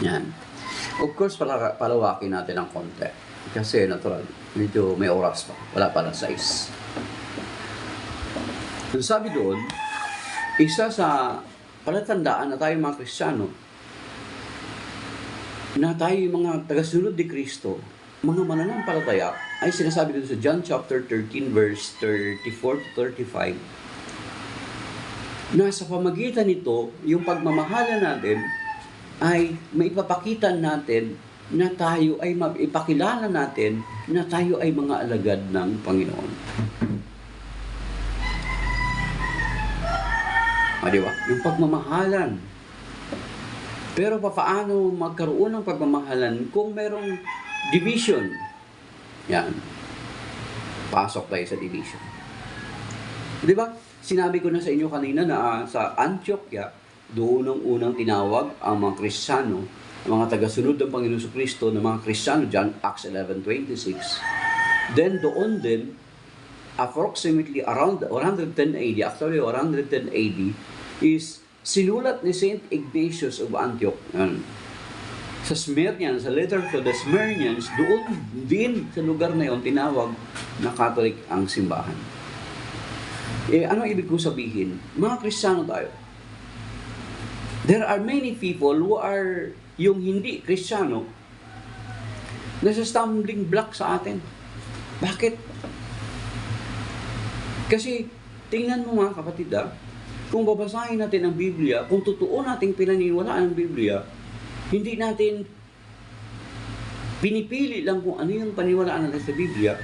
Yan. Of course, palawakin natin ang konti. Kasi natural, medyo may oras pa. Wala pa na 6. Sabi doon, isa sa palatandaan na tayo mga Kristiyano, na tayo mga tagasunod ni Kristo, mga mananampalataya, ay sinasabi dito sa John chapter 13 verse 34 to 35, na sa pamagitan nito, yung pagmamahala natin ay maipapakita natin na tayo ay maipakilala natin na tayo ay mga alagad ng Panginoon. Di ba? Yung pagmamahalan. Pero paano magkaroon ng pagmamahalan kung merong division? Yan. Pasok tayo sa division. Di ba? Sinabi ko na sa inyo kanina na sa Antioquia, doon ang unang tinawag ang mga Kristiyano, ang mga tagasunod ng Panginoon Kristo, ng mga Kristiyano dyan, Acts 11:26. Then doon din, approximately around 110 AD, actually 110 AD, is sinulat ni Saint Ignatius of Antioch, sa Smyrna, sa letter to the Smyrnians, doon din sa lugar na yon tinawag na Catholic ang simbahan. Ano ibig ko sabihin? Mga Kristiyano tayo. There are many people who are yung hindi Kristiyano nasa stumbling block sa atin. Bakit? Kasi tingnan mo mga kapatid, kung babasahin natin ang Biblia, kung totoo nating pinaniniwalaan ang Biblia, hindi natin pinipili lang kung ano yung paniwalaan natin sa Biblia,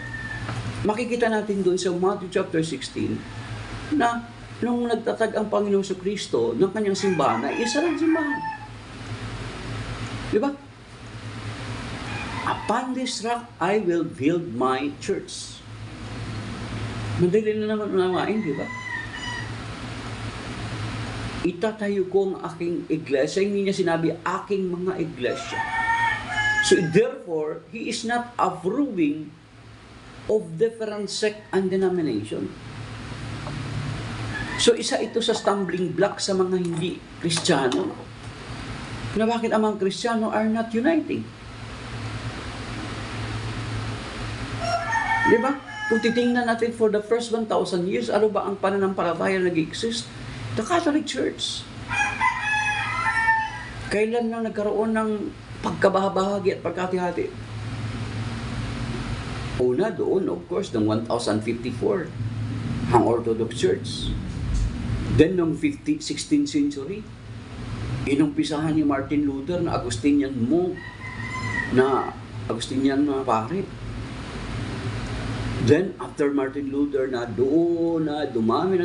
makikita natin doon sa Matthew chapter 16 na nung nagtatag ang Panginoon sa Kristo ng kanyang simbahan, na isa lang simbahan. Di ba? Upon this rock, I will build my church. Madali na naman unawain, di ba? Itatayo ko ang aking iglesia. Hindi niya sinabi, aking mga iglesia. So therefore, he is not approving of different sect and denomination. So isa ito sa stumbling block sa mga hindi Kristiyano. Na bakit ang mga Kristiyano are not uniting? Di ba? Kung titingnan natin for the first 1,000 years, ano ba ang pananampalataya nag-exist? The Catholic Church. Kailan lang nagkaroon ng pagkabahagi at pagkati-hati? Una doon, of course, ng 1054, ang Orthodox Church. Then, noong 16th century, inumpisahan ni Martin Luther na Augustinian monk, na Augustinian pare. Then, after Martin Luther, na doon na dumami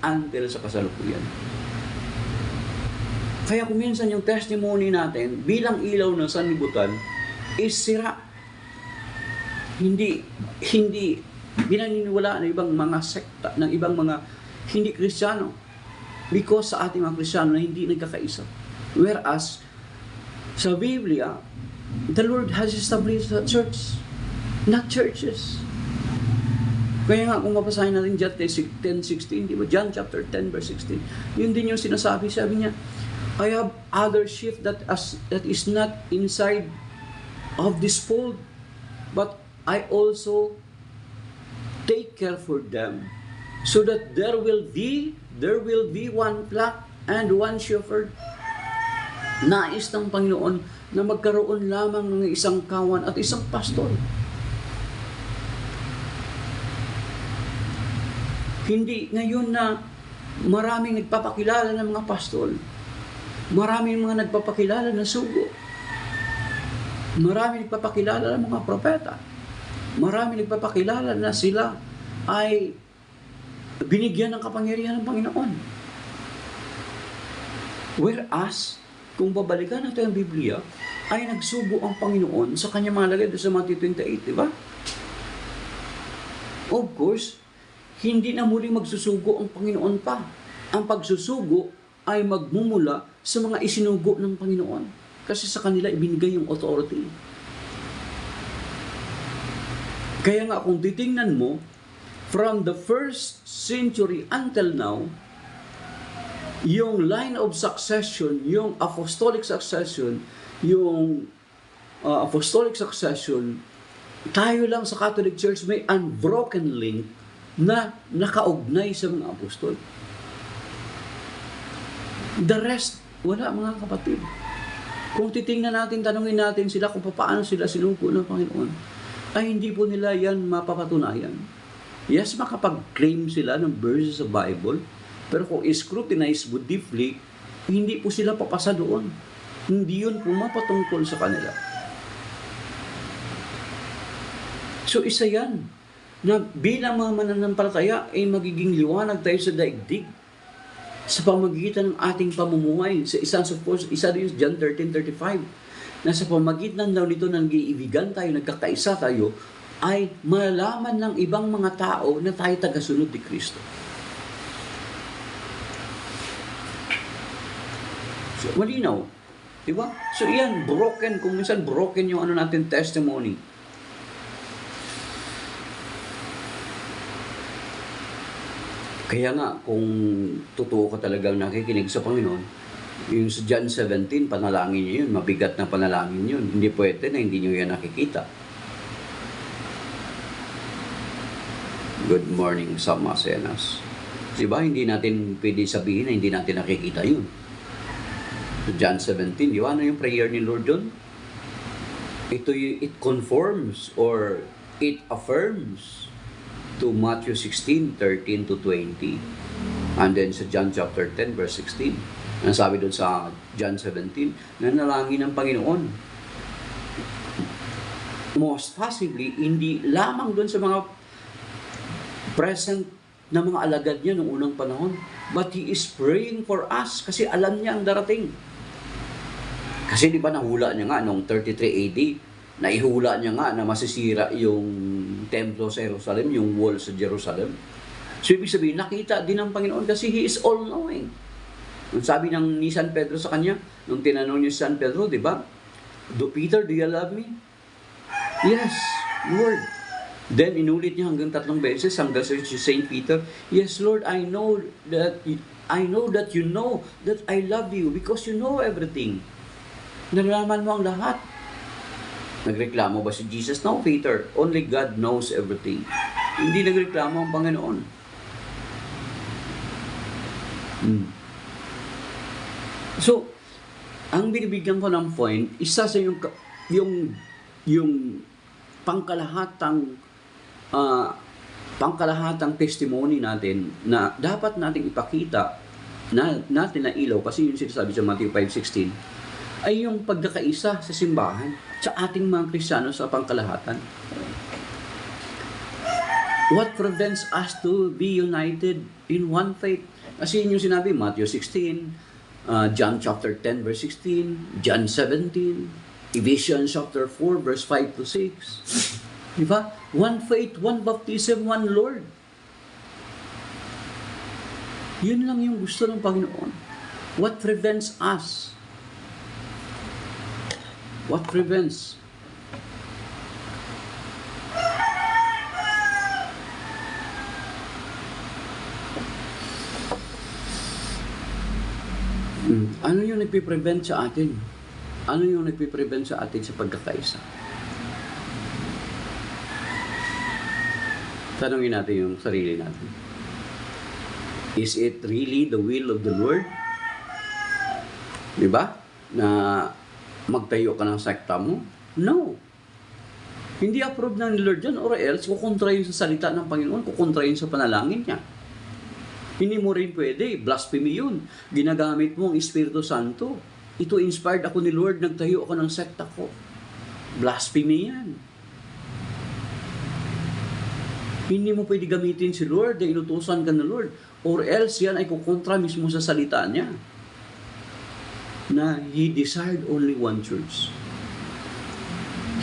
until sa kasalukuyan. Kaya kung minsan yung testimony natin bilang ilaw ng sanlibutan is sira. Hindi binaniniwala ng ibang mga sekta, ng ibang mga hindi Kristiyano. Because sa ating mga Kristiyano na hindi nagkakaisa. Whereas, sa Biblia, the Lord has established a church, not churches. Kaya nga, kung mapasahin natin John 10:16, di ba? John chapter 10, verse 16. Yun din yung sinasabi. Sabi niya, I have other sheep that is not inside of this fold, but I also take care for them, so that there will be one flock and one shepherd. Nais ng Panginoon na magkaroon lamang ng isang kawan at isang pastor. Hindi ngayon na maraming nagpapakilala ng mga pastor, maraming mga nagpapakilala ng sugo, maraming nagpapakilala ng mga propeta, maraming nagpapakilala na sila ay binigyan ng kapangyarihan ng Panginoon. Whereas, kung babalikan natin ang Biblia, ay nagsugo ang Panginoon sa kanyang mga lagay sa Matthew 28, di ba? Of course, hindi na muli magsusugo ang Panginoon pa. Ang pagsusugo ay magmumula sa mga isinugo ng Panginoon. Kasi sa kanila ibinigay yung authority. Kaya nga kung titingnan mo, from the first century until now, yung line of succession, yung apostolic succession, tayo lang sa Catholic Church may unbroken link na nakaugnay sa mga apostol. The rest, wala mga kapatid. Kung titingnan natin, tanungin natin sila kung paano sila sinugo ng Panginoon, ay hindi po nila yan mapapatunayan. Yes, makapag-claim sila ng verses sa Bible, pero kung scrutinize mo deeply, hindi po sila papasa doon. Hindi yun po mapatungkol sa kanila. So isa yan, na bilang mga mananampalataya ay magiging liwanag tayo sa daigdig sa pamagitan ng ating pamumuhay. Isa din John 13:35, na sa pamagitan daw nito ng giibigan tayo, nagkakaisa tayo, ay malalaman ng ibang mga tao na tayo tagasunod ni Kristo. So, malinaw. Diba? So, yan, broken. Kung minsan broken yung natin testimony. Kaya nga, kung totoo ka talagang nakikinig sa Panginoon, yung sa John 17, panalangin niyo yun. Mabigat na panalangin yun. Hindi pwede na hindi niyo yan nakikita. Good morning sa Masenas. Diba, hindi natin pwede sabihin na hindi natin nakikita yun. So John 17, di ba? Ano yung prayer ni Lord John? It conforms or it affirms to Matthew 16:13 to 20. And then sa John chapter 10, verse 16. Ang sabi doon sa John 17, nanalangin ng Panginoon. Most possibly, hindi lamang doon sa mga present na mga alagad niya noong unang panahon, but He is praying for us kasi alam niya ang darating. Kasi di ba nahula niya nga noong 33 AD, naihula niya nga na masisira yung templo sa Jerusalem, yung wall sa Jerusalem. So ibig sabihin, nakita din ng Panginoon kasi He is all-knowing. Nung sabi ni San Pedro sa kanya, nung tinanong niya si San Pedro, di ba? Peter, do you love me? Yes, Lord. Then inulit niya hanggang 3 beses hanggang sa Saint Peter, yes, Lord, I know that you know that I love you because you know everything. Nalalaman mo ang lahat. Nagreklamo ba si Jesus? No, Peter. Only God knows everything. Hindi nagreklamo ang Panginoon. So, ang binibigyan ko ng point, isa sa yung pangkalahatang testimony natin na dapat nating ipakita natin na ilaw, kasi yung sinasabi sa Matthew 5:16, ay yung pagkakaisa sa simbahan sa ating mga Kristiyano sa pangkalahatan. What prevents us to be united in one faith? Kasi yung sinabi, Matthew 16, John chapter 10 verse 16, John 17, Ephesians chapter 4 verse 5 to 6. Diba? One faith, one baptism, one Lord. Yun lang yung gusto ng Panginoon. What prevents us? What prevents? Ano yung nagpiprevent sa atin? Ano yung nagpiprevent sa atin sa pagkakaisa? Tanungin natin yung sarili natin. Is it really the will of the Lord? Diba? Na magtayo ka ng sekta mo? No. Hindi approve ng Lord yan, or else kukontra yun sa salita ng Panginoon, kukontra yun sa panalangin niya. Hindi mo rin pwede, blasphemy yun. Ginagamit mo ang Espiritu Santo. Ito inspired ako ni Lord, nagtayo ako ng sekta ko. Blasphemy yan. Hindi mo pwede gamitin si Lord, na inutusan ka ng Lord. Or else yan ay kukontra mismo sa salita niya. Na He desired only one church.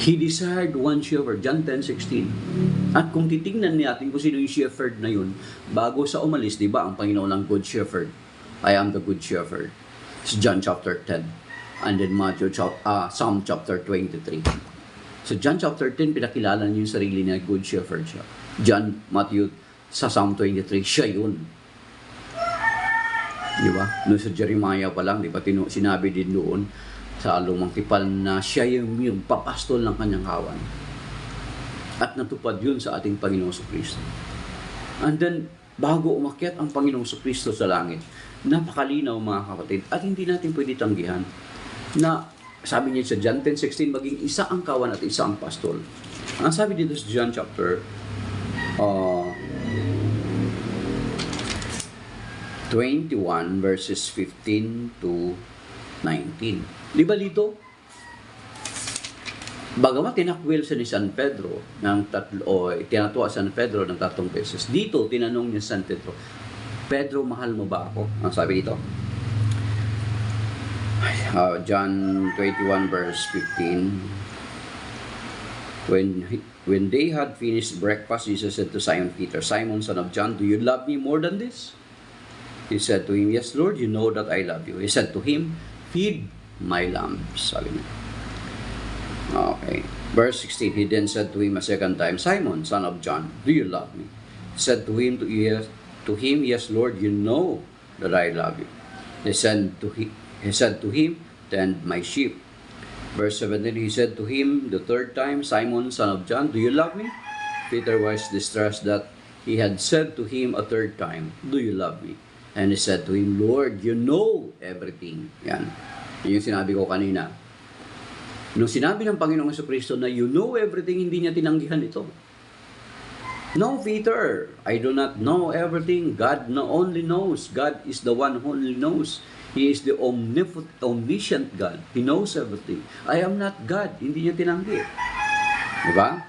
He desired one shepherd, John 10:16. At kung titingnan natin kung sino yung shepherd na yun, bago sa umalis, di ba, ang Panginoon ng good shepherd, I am the good shepherd. It's John chapter 10. And then Psalm chapter 23. So John chapter 10, pinakilala niya yung sarili niya, good shepherd siya. Matthew, sa Psalm 23, siya yun. Di ba? No, sa Jeremiah pa lang, di ba, sinabi din doon, sa lumang tipan na siya yung papastol ng kanyang kawan. At natupad yun sa ating Panginoong Kristo. And then, bago umakyat ang Panginoong Kristo sa langit, napakalinaw mga kapatid, at hindi natin pwede tanggihan na sabi niya sa John 10:16, maging isa ang kawan at isa ang pastol. Ang sabi dito sa John chapter 21 verses 15 to 19. Di ba dito? Bagamat tinakwil siya ni San Pedro tinatuwa San Pedro ng 3 beses. Dito, tinanong niya San Pedro, Pedro, mahal mo ba ako? Ang sabi dito, John 21 verse 15, When they had finished breakfast, Jesus said to Simon Peter, Simon, son of John, do you love me more than this? He said to him, Yes, Lord, you know that I love you. He said to him, Feed my lambs. Sabi niya. Okay. Verse 16, He then said to him a second time, Simon, son of John, do you love me? He said to him, Yes, Lord, you know that I love you. He said to him, Tend my sheep. Verse 17, He said to him the third time, Simon, son of John, do you love me? Peter was distressed that he had said to him a third time, Do you love me? And he said to him, Lord, you know everything. Yan. Yung sinabi ko kanina. Nung sinabi ng Panginoong Jesucristo na you know everything, hindi niya tinanggihan ito. No, Peter, I do not know everything. God only knows. God is the one who only knows. He is the omniscient God. He knows everything. I am not God. Hindi niya tinanggi. Diba?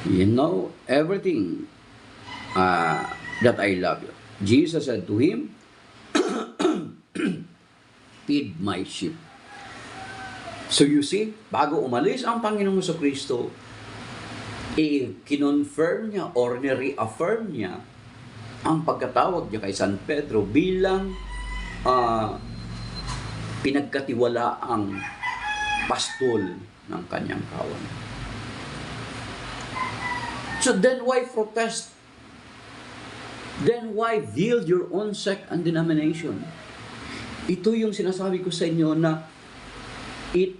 You know everything that I love you. Jesus said to him, Feed my sheep. So you see, bago umalis ang Panginoong Jesucristo, kinonfirm niya or ni-reaffirm niya ang pagkatawag niya kay San Pedro bilang pinagkatiwalaang pastol ng kanyang kawan. So then why protest? Then why build your own sect and denomination? Ito yung sinasabi ko sa inyo na it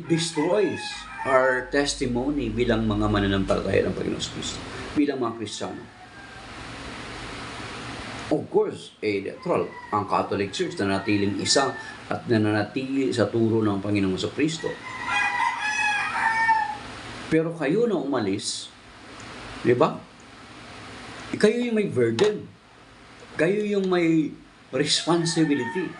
destroys our testimony bilang mga mananampalataya ng Panginoon Kristo, bilang mga Kristiyano. Of course, natural, ang Catholic Church nanatiling isa at nananatili sa turo ng Panginoong Kristo. Pero kayo na umalis, di ba? Kayo yung may burden. Kayo yung may responsibility.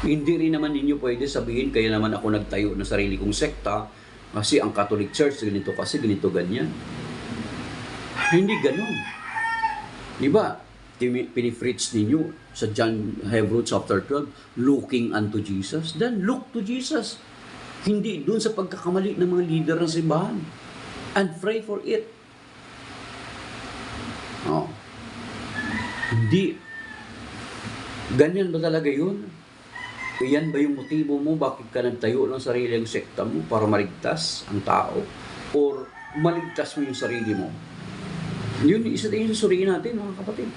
Hindi rin naman ninyo pwede sabihin, kaya naman ako nagtayo ng sarili kong sekta kasi ang Catholic Church ganito kasi, ganito, ganyan. Hindi ganun. Di ba? Pinifreach ninyo sa Hebrews chapter 12, looking unto Jesus. Then look to Jesus. Hindi dun sa pagkakamali ng mga leader ng simbahan. And pray for it. Oh. Hindi. Ganyan ba talaga yun? Iyan ba yung motibo mo? Bakit ka nagtayo ng sariling sekta mo? Para maligtas ang tao? Or maligtas mo yung sarili mo? Yun, isa din yung susuriin natin, mga kapatid.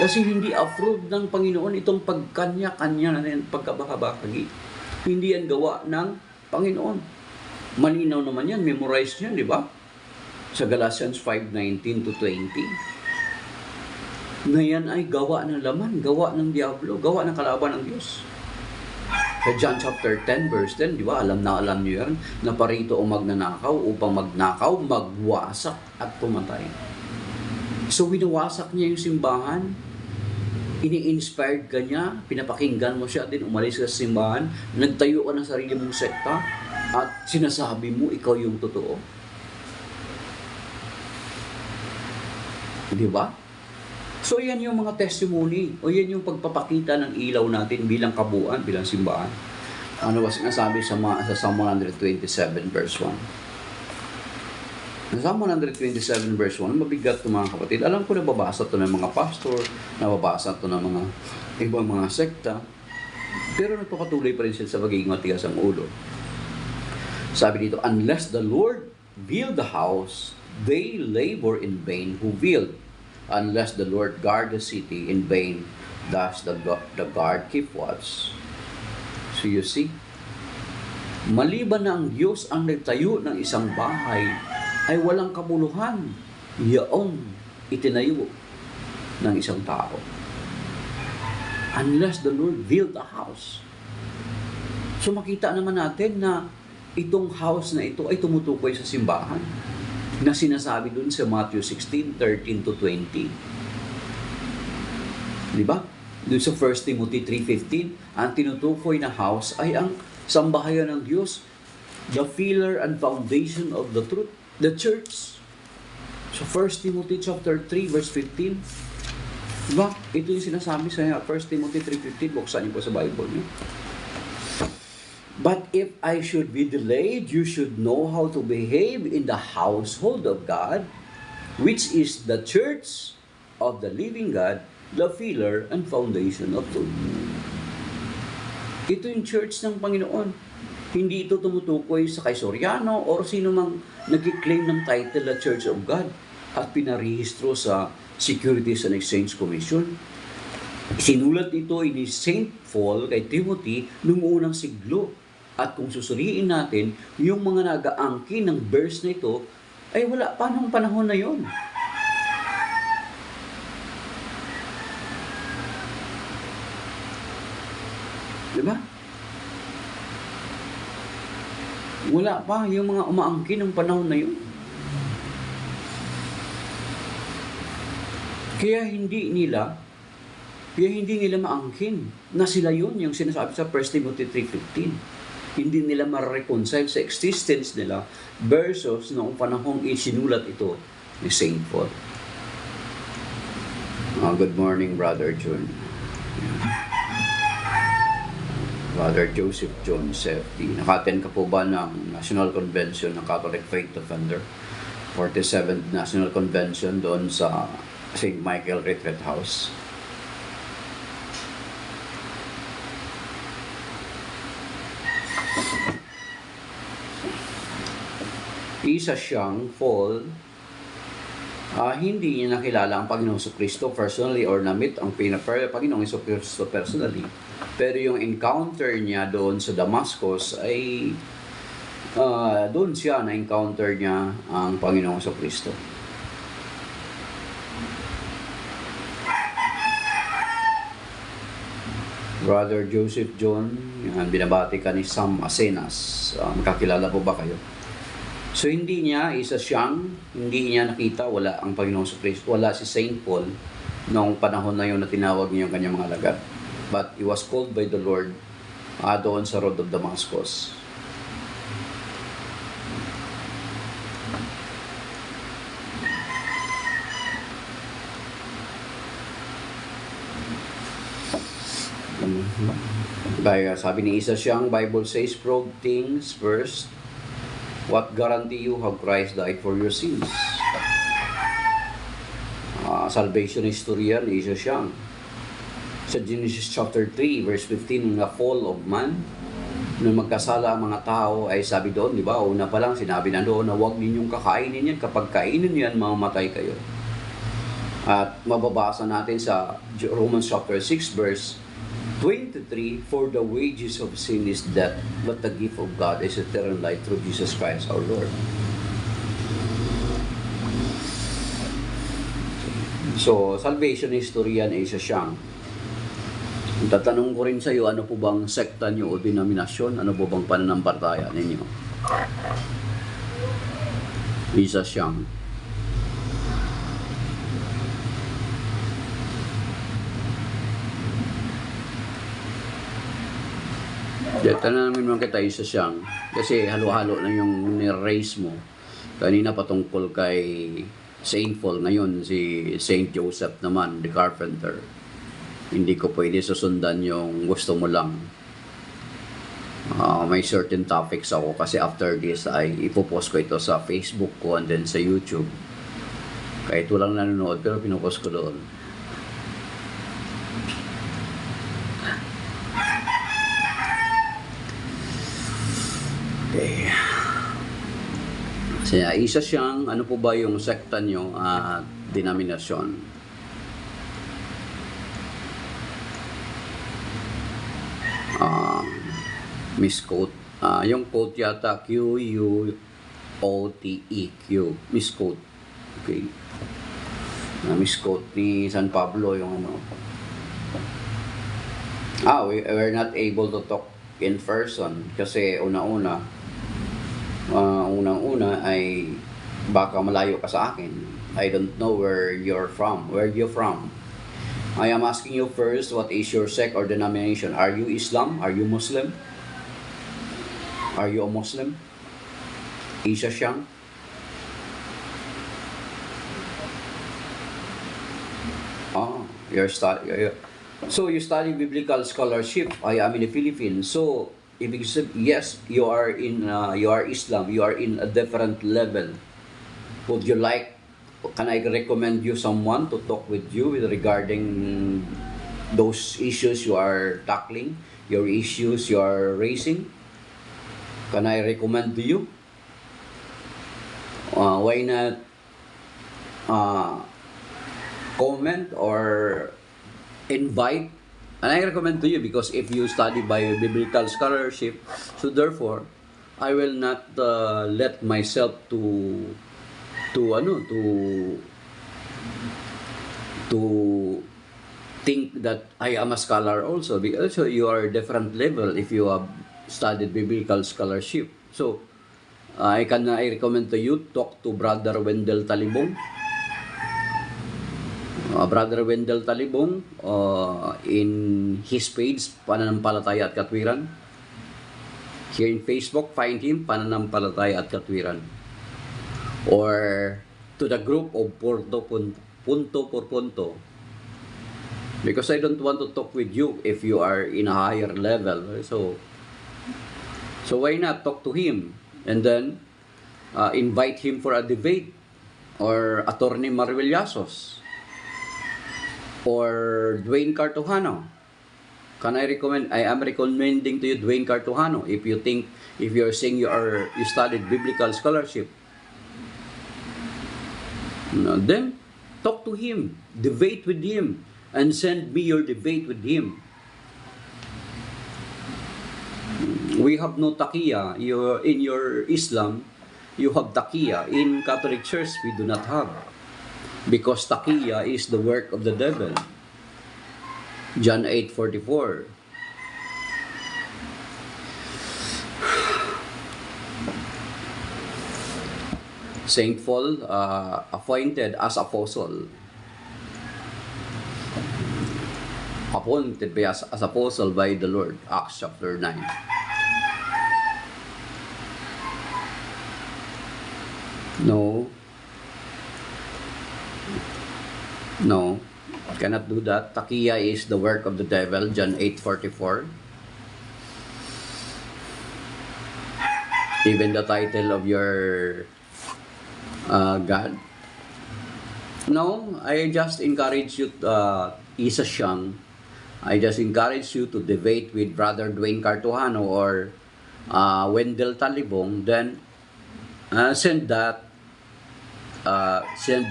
Kasi hindi approved ng Panginoon itong pagkanya-kanya na yan, pagkabakabakagi. Hindi yan gawa ng Panginoon. Malinaw naman yan, memorize yan, di ba? Sa Galatians 5:19 to 20. Na yan ay gawa ng laman, gawa ng diablo, gawa ng kalaban ng Diyos. Sa John chapter 10 verse 10, di ba? Alam niyo yan, na parito o magnanakaw, upang magnakaw, magwasak at pumatay. So, winawasak niya yung simbahan, ini-inspired ka niya, pinapakinggan mo siya, din umalis ka sa simbahan, nagtayo ka ng sarili mong sekta, at sinasabi mo, ikaw yung totoo. Di ba? So, yan yung mga testimony, o yan yung pagpapakita ng ilaw natin bilang kabuuan, bilang simbahan. Ano ba sinasabi sa Psalm 127 verse 1? Psalm 127 verse 1, mabigat ito mga kapatid. Alam ko nababasa ito ng mga pastor, nababasa ito ng mga ibang mga sekta, pero nagpapatuloy pa rin sila sa pagiging matigas ang ulo. Sabi dito, unless the Lord build the house, they labor in vain who build. Unless the Lord guard the city, in vain does the guard keep watch. So you see, maliban na ang Diyos ang nagtayo ng isang bahay, ay walang kabuluhan yaong itinayo ng isang tao. Unless the Lord build a house. So makita naman natin na itong house na ito ay tumutukoy sa simbahan na sinasabi dun sa Matthew 16:13 to 20. Di ba? Dun sa 1 Timothy 3:15, ang tinutukoy na house ay ang sambahayan ng Diyos, the pillar and foundation of the truth, the church. So 1 Timothy chapter 3 verse 15. Diba? Ito yung sinasabi sa 1 Timothy 3:15. Buksan niyo po sa Bible niyo. But if I should be delayed, you should know how to behave in the household of God, which is the church of the living God, the pillar and foundation of truth. Ito yung church ng Panginoon. Hindi ito tumutukoy sa kay Soriano or sino mang nag-claim ng title na Church of God at pinarehistro sa Securities and Exchange Commission. Sinulat ito ni St. Paul kay Timothy noong unang siglo. At kung susuriin natin, yung mga nag-aangkin ng verse na ito, ay wala pa nung panahon na yon. Diba? Wala pa yung mga umaangkin ng panahon na yun. Kaya hindi nila maangkin na sila yun, yung sinasabi sa 1 Timothy 3:15. Hindi nila ma-reconcile sa existence nila versus noong panahong isinulat ito ni St. Paul. Good morning, Brother John. Brother Joseph John Sefty. Naka-attend ka po ba ng National Convention ng Catholic Faith Defender? 47th National Convention doon sa St. Michael Retreat House. Isa siyang Paul, hindi niya nakilala ang Panginoong Kristo personally or na-meet ang Panginoong Kristo personally. Pero yung encounter niya doon sa Damascus ay doon siya na-encounter niya ang Panginoong Kristo. Brother Joseph John, yan, binabati ka ni Sam Asenas. Makakilala po ba kayo? So hindi niya, isa siyang, hindi niya nakita, wala ang Panginoong Kristo, wala si Saint Paul noong panahon na yun na tinawag niya yung kanyang mga alagad. But he was called by the Lord doon sa road of Damascus. Kaya sabi ni isa siyang, Bible says, probe things first. What guarantee you have Christ died for your sins? Salvation history yan, isa siyang. Sa Genesis chapter 3, verse 15, the fall of man, nung magkasala ang mga tao, ay sabi doon, di ba, una pa lang, sinabi na doon na huwag ninyong kakainin yan. Kapag kainin yan, mamamatay kayo. At mababasa natin sa Romans chapter 6, verse 23, for the wages of sin is death, but the gift of God is eternal life through Jesus Christ our Lord. So, salvation history yan, isa siyang. Tatanong ko rin sa iyo, ano po bang sekta nyo o denominasyon? Ano po bang pananampalataya ninyo? Isa siyang. Tanongin naman kita, isa siyang. Kasi halo-halo na yung ni-raise mo. Kanina patungkol kay Saint Paul, ngayon si Saint Joseph naman, the carpenter. Hindi ko pwede susundan yung gusto mo lang. May certain topics ako kasi after this ay ipopost ko ito sa Facebook ko and then sa YouTube. Kahit walang nanonood pero pinupost ko doon. Okay. Kasi isa siyang, ano po ba yung sekta nyo at denominasyon? Misquote. Yung quote yata, Q-U-O-T-E, Q. Misquote. Okay. Misquote ni San Pablo yung ano. We're not able to talk in person kasi unang-una ay baka malayo ka sa akin. I don't know where you're from. Where you from? I am asking you first, what is your sect or denomination? Are you Islam? Are you Muslim? Are you a Muslim? Isa siyang? So you study biblical scholarship. I am in the Philippines. So ibig sabihin, yes, you are Islam. You are in a different level. Would you like? Can I recommend you someone to talk with you regarding those issues you are tackling, your issues you are raising? Can I recommend to you? Why not comment or invite? And I recommend to you because if you study by biblical scholarship, so therefore, I will not let myself to think that I am a scholar also, because you are a different level if you have studied biblical scholarship. So I recommend to you, talk to Brother Wendell Talibong. Brother Wendell Talibong in his page, Pananampalataya at Katwiran. Here in Facebook, find him, Pananampalataya at Katwiran. Or to the group of Punto por Punto. Because I don't want to talk with you if you are in a higher level. So why not talk to him and then invite him for a debate, or Attorney Marvillasos or Dwayne Cartojano. I am recommending to you Dwayne Cartojano if you're saying you studied biblical scholarship. Then talk to him, debate with him, and send me your debate with him. We have no taqiyya. In your Islam, you have taqiyya. In Catholic Church, we do not have. Because taqiyya is the work of the devil. John 8:44. Saint Paul appointed as apostle. Appointed by as apostle by the Lord. Acts chapter 9. No. No. Cannot do that. Takia is the work of the devil. John 8:44. Even the title of your God. No, I just encourage you, Isa Siang, I just encourage you to debate with Brother Dwayne Cartuhano or Wendell Talibong. Then send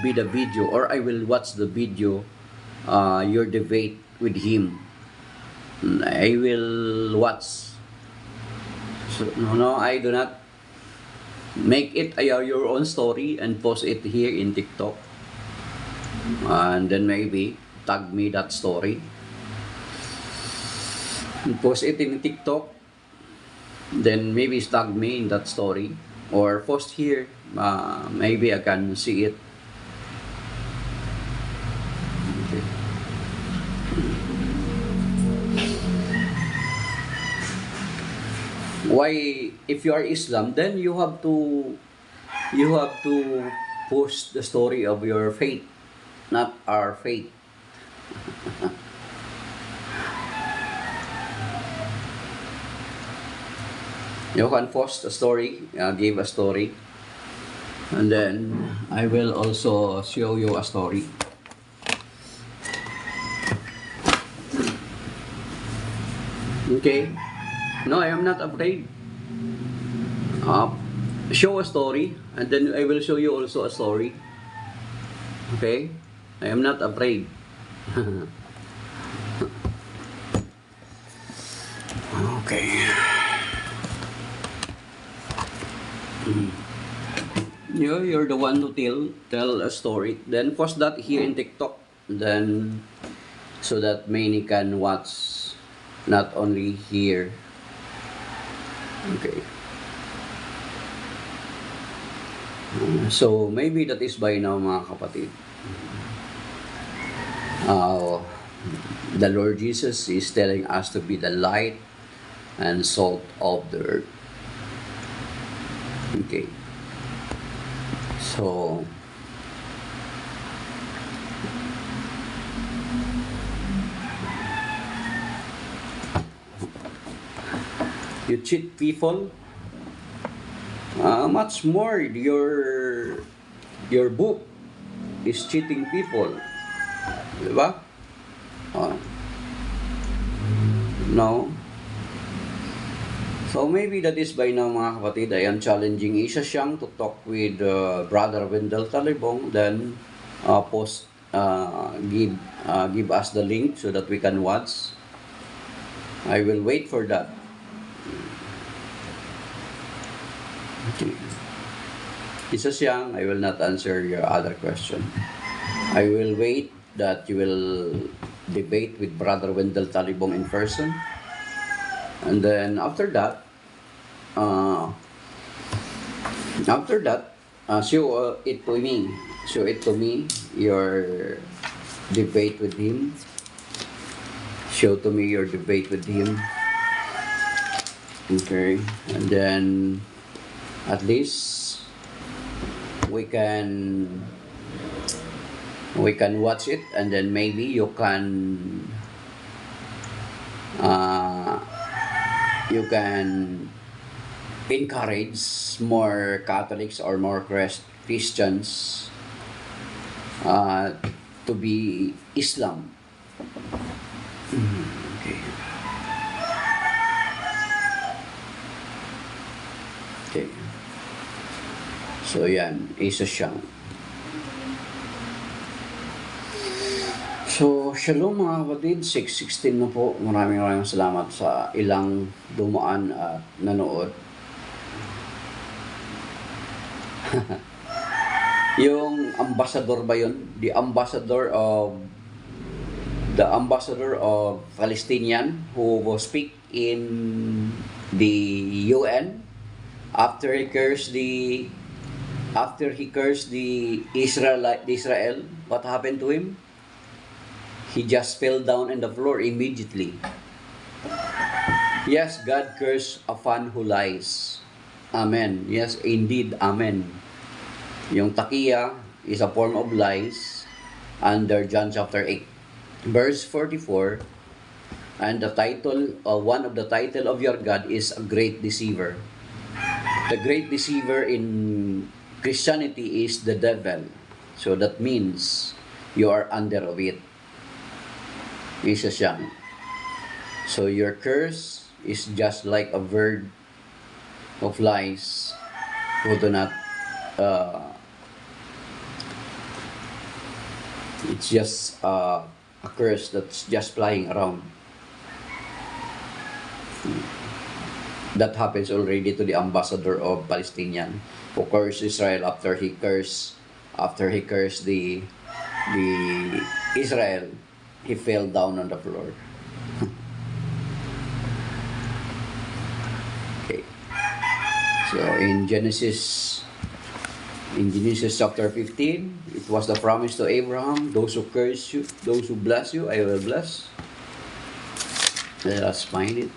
me the video, or I will watch the video, your debate with him. I will watch. So, no, I do not make it your own story and post it here in TikTok. And then maybe tag me that story. And post it in TikTok. Then maybe tag me in that story. Or post here. Maybe I can see it. Okay. Why, if you are Islam, then you have to post the story of your faith, not our faith. You can post a story, give a story, and then I will also show you a story. Okay? No, I am not afraid. Show a story, and then I will show you also a story. Okay? I am not afraid. Okay. You're the one to tell a story. Then post that here in TikTok. Then so that many can watch, not only here. Okay. So maybe that is by now, mga kapatid. The Lord Jesus is telling us to be the light and salt of the earth. Okay. So you cheat people, much more your book is cheating people, diba? No. So maybe that is by now, mga kapatid. I am challenging Isa Siang to talk with Brother Wendell Talibong. Then give us the link so that we can watch. I will wait for that. Okay. Isa Siang, I will not answer your other question. I will wait that you will debate with Brother Wendell Talibong in person. And then after that, show it to me. Show it to me, your debate with him. Show to me your debate with him. Okay, and then at least we can watch it, and then maybe you can encourage more Catholics or more Christians to be Islam. Okay. Okay. So yan, Isa Siang. So, shalom mga kapatid, 6:16 na po. Maraming salamat sa ilang dumaan at nanood. Yung ambassador ba yun? The ambassador of Palestinian who will speak in the UN after he cursed the After he cursed the Israel, what happened to him? He just fell down on the floor immediately. Yes, God cursed a fan who lies. Amen. Yes, indeed, amen. Yung takiya is a form of lies under John chapter 8. Verse 44, and the title, one of the title of your God is a great deceiver. The great deceiver in Christianity is the devil. So that means you are under of it. Isa siya. So your curse is just like a bird of lies who do not it's just a curse that's just flying around. That happens already to the ambassador of Palestinian who cursed Israel after he cursed the Israel. He fell down on the floor. Okay. So in Genesis chapter 15, it was the promise to Abraham, those who curse you, those who bless you, I will bless. Let us find it.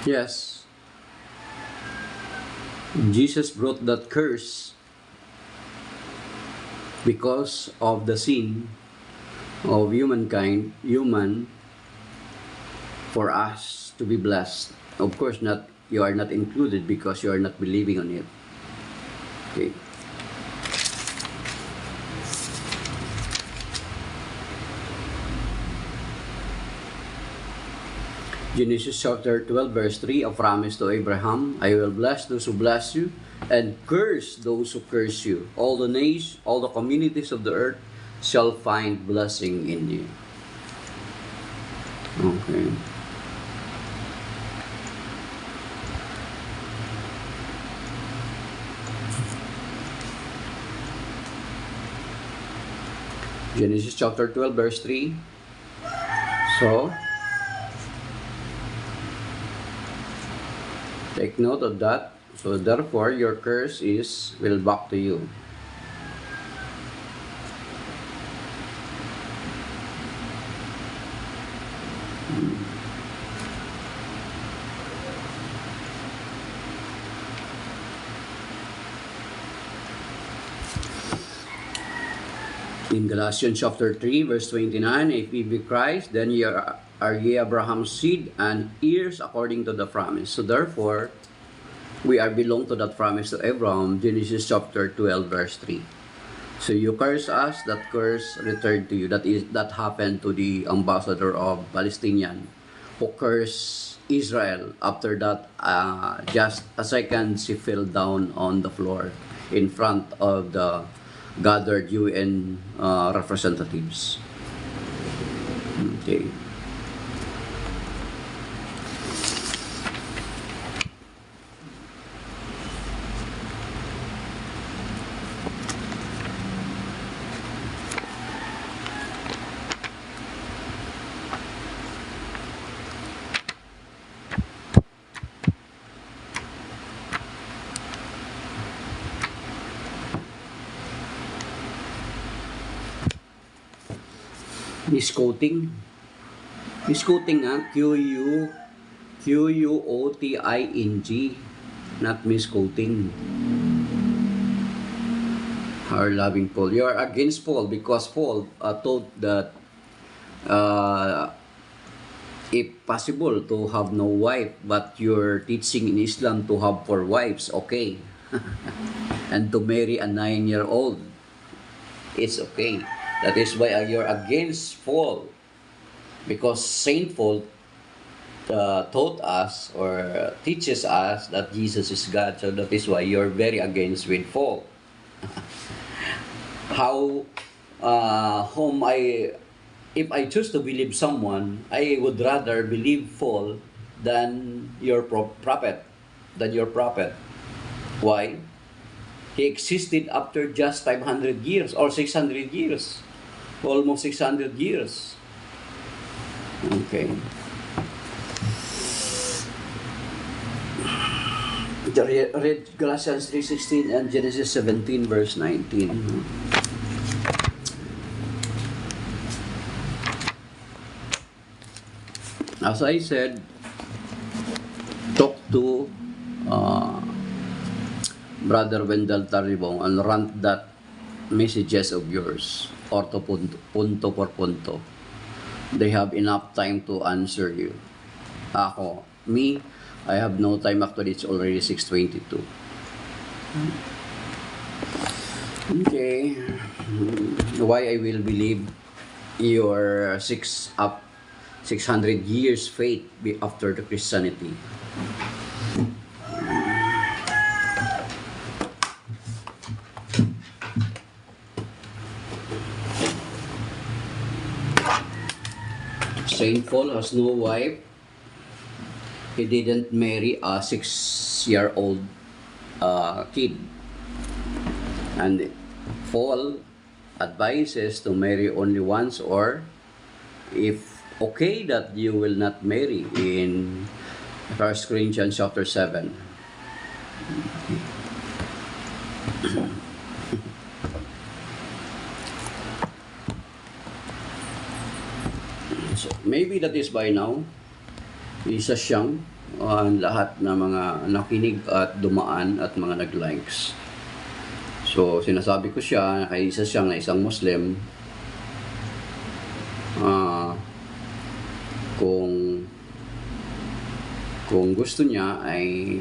Yes. Jesus brought that curse because of the sin of humankind, for us to be blessed. Of course, not you are not included because you are not believing on it. Okay. Genesis chapter 12 verse 3, a promise to Abraham, I will bless those who bless you and curse those who curse you. All the nations, all the communities of the earth shall find blessing in you. Okay. Genesis chapter 12 verse 3. So, take note of that. So therefore, your curse will back to you. In Galatians chapter 3 verse 29, if ye be Christ, then ye are ye Abraham's seed and heirs according to the promise. So therefore, we are belong to that promise to Abraham, Genesis chapter 12 verse 3. So you curse us, that curse returned to you. That happened to the ambassador of Palestinian who cursed Israel. After that, just a second, she fell down on the floor in front of the gathered UN representatives. Okay. Misquoting. Misquoting, Quoting, not misquoting. Our loving Paul. You are against Paul because Paul taught that uh, if possible to have no wife, but you're teaching in Islam to have 4 wives, okay. And to marry a 9-year-old, it's okay. That is why you're against Paul, because Saint Paul taught us or teaches us that Jesus is God. So that is why you're very against with Paul. If I choose to believe someone, I would rather believe Paul than your prophet, Why? He existed after just 500 years or 600 years, almost 600 years. Okay. Read Galatians 3:16 and Genesis 17 verse 19. As I said, talk to Brother Wendell Taribong and rant that messages of yours, or to punto por punto. They have enough time to answer you. I have no time. Actually, it's already 6:22. Okay. Why I will believe your 600 years faith after the Christianity. Saint Paul has no wife. He didn't marry a 6-year-old kid. And Paul advises to marry only once, or if okay, that you will not marry in 1 Corinthians chapter 7. So, maybe that is by now. Isa siyang ang lahat na mga nakinig at dumaan at mga nag-likes. So, sinasabi ko siya, kay isa siyang na isang Muslim, kung gusto niya ay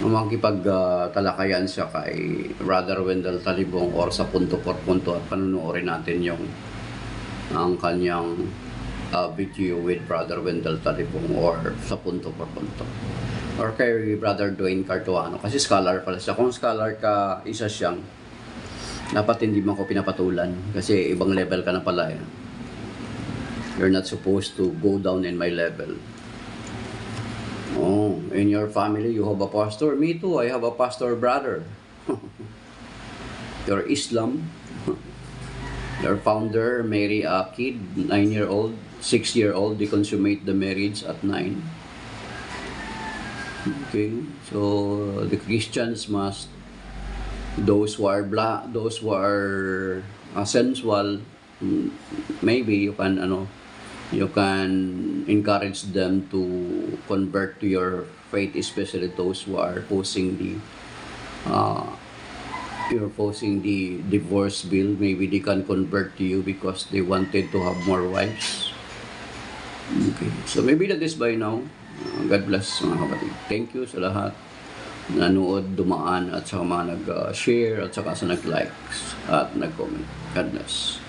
makipagtalakayan siya kay Brother Wendell Talibong or sa punto por punto, at panunuorin natin ang kanyang video with Brother Wendell Talibong or sa punto por punto, or kay Brother Dwayne Cartuano, kasi scholar pala siya. Kung scholar ka, isa siyang dapat hindi mo ko pinapatulan kasi ibang level ka na pala. You're not supposed to go down in my level. Oh, in your family you have a pastor? Me too, I have a pastor brother. Your Islam, your founder marry a kid, 9-year-old, 6-year-old, they consummate the marriage at 9. Okay, so the Christians must, those who are sensual, maybe you can encourage them to convert to your faith, especially those who are opposing the divorce bill. Maybe they can convert to you because they wanted to have more wives. Okay, so maybe that is by now. God bless mga kapatid. Thank you sa lahat nanood, dumaan, at sa mga nag-share at saka sa nag-likes at nag-comment. God bless.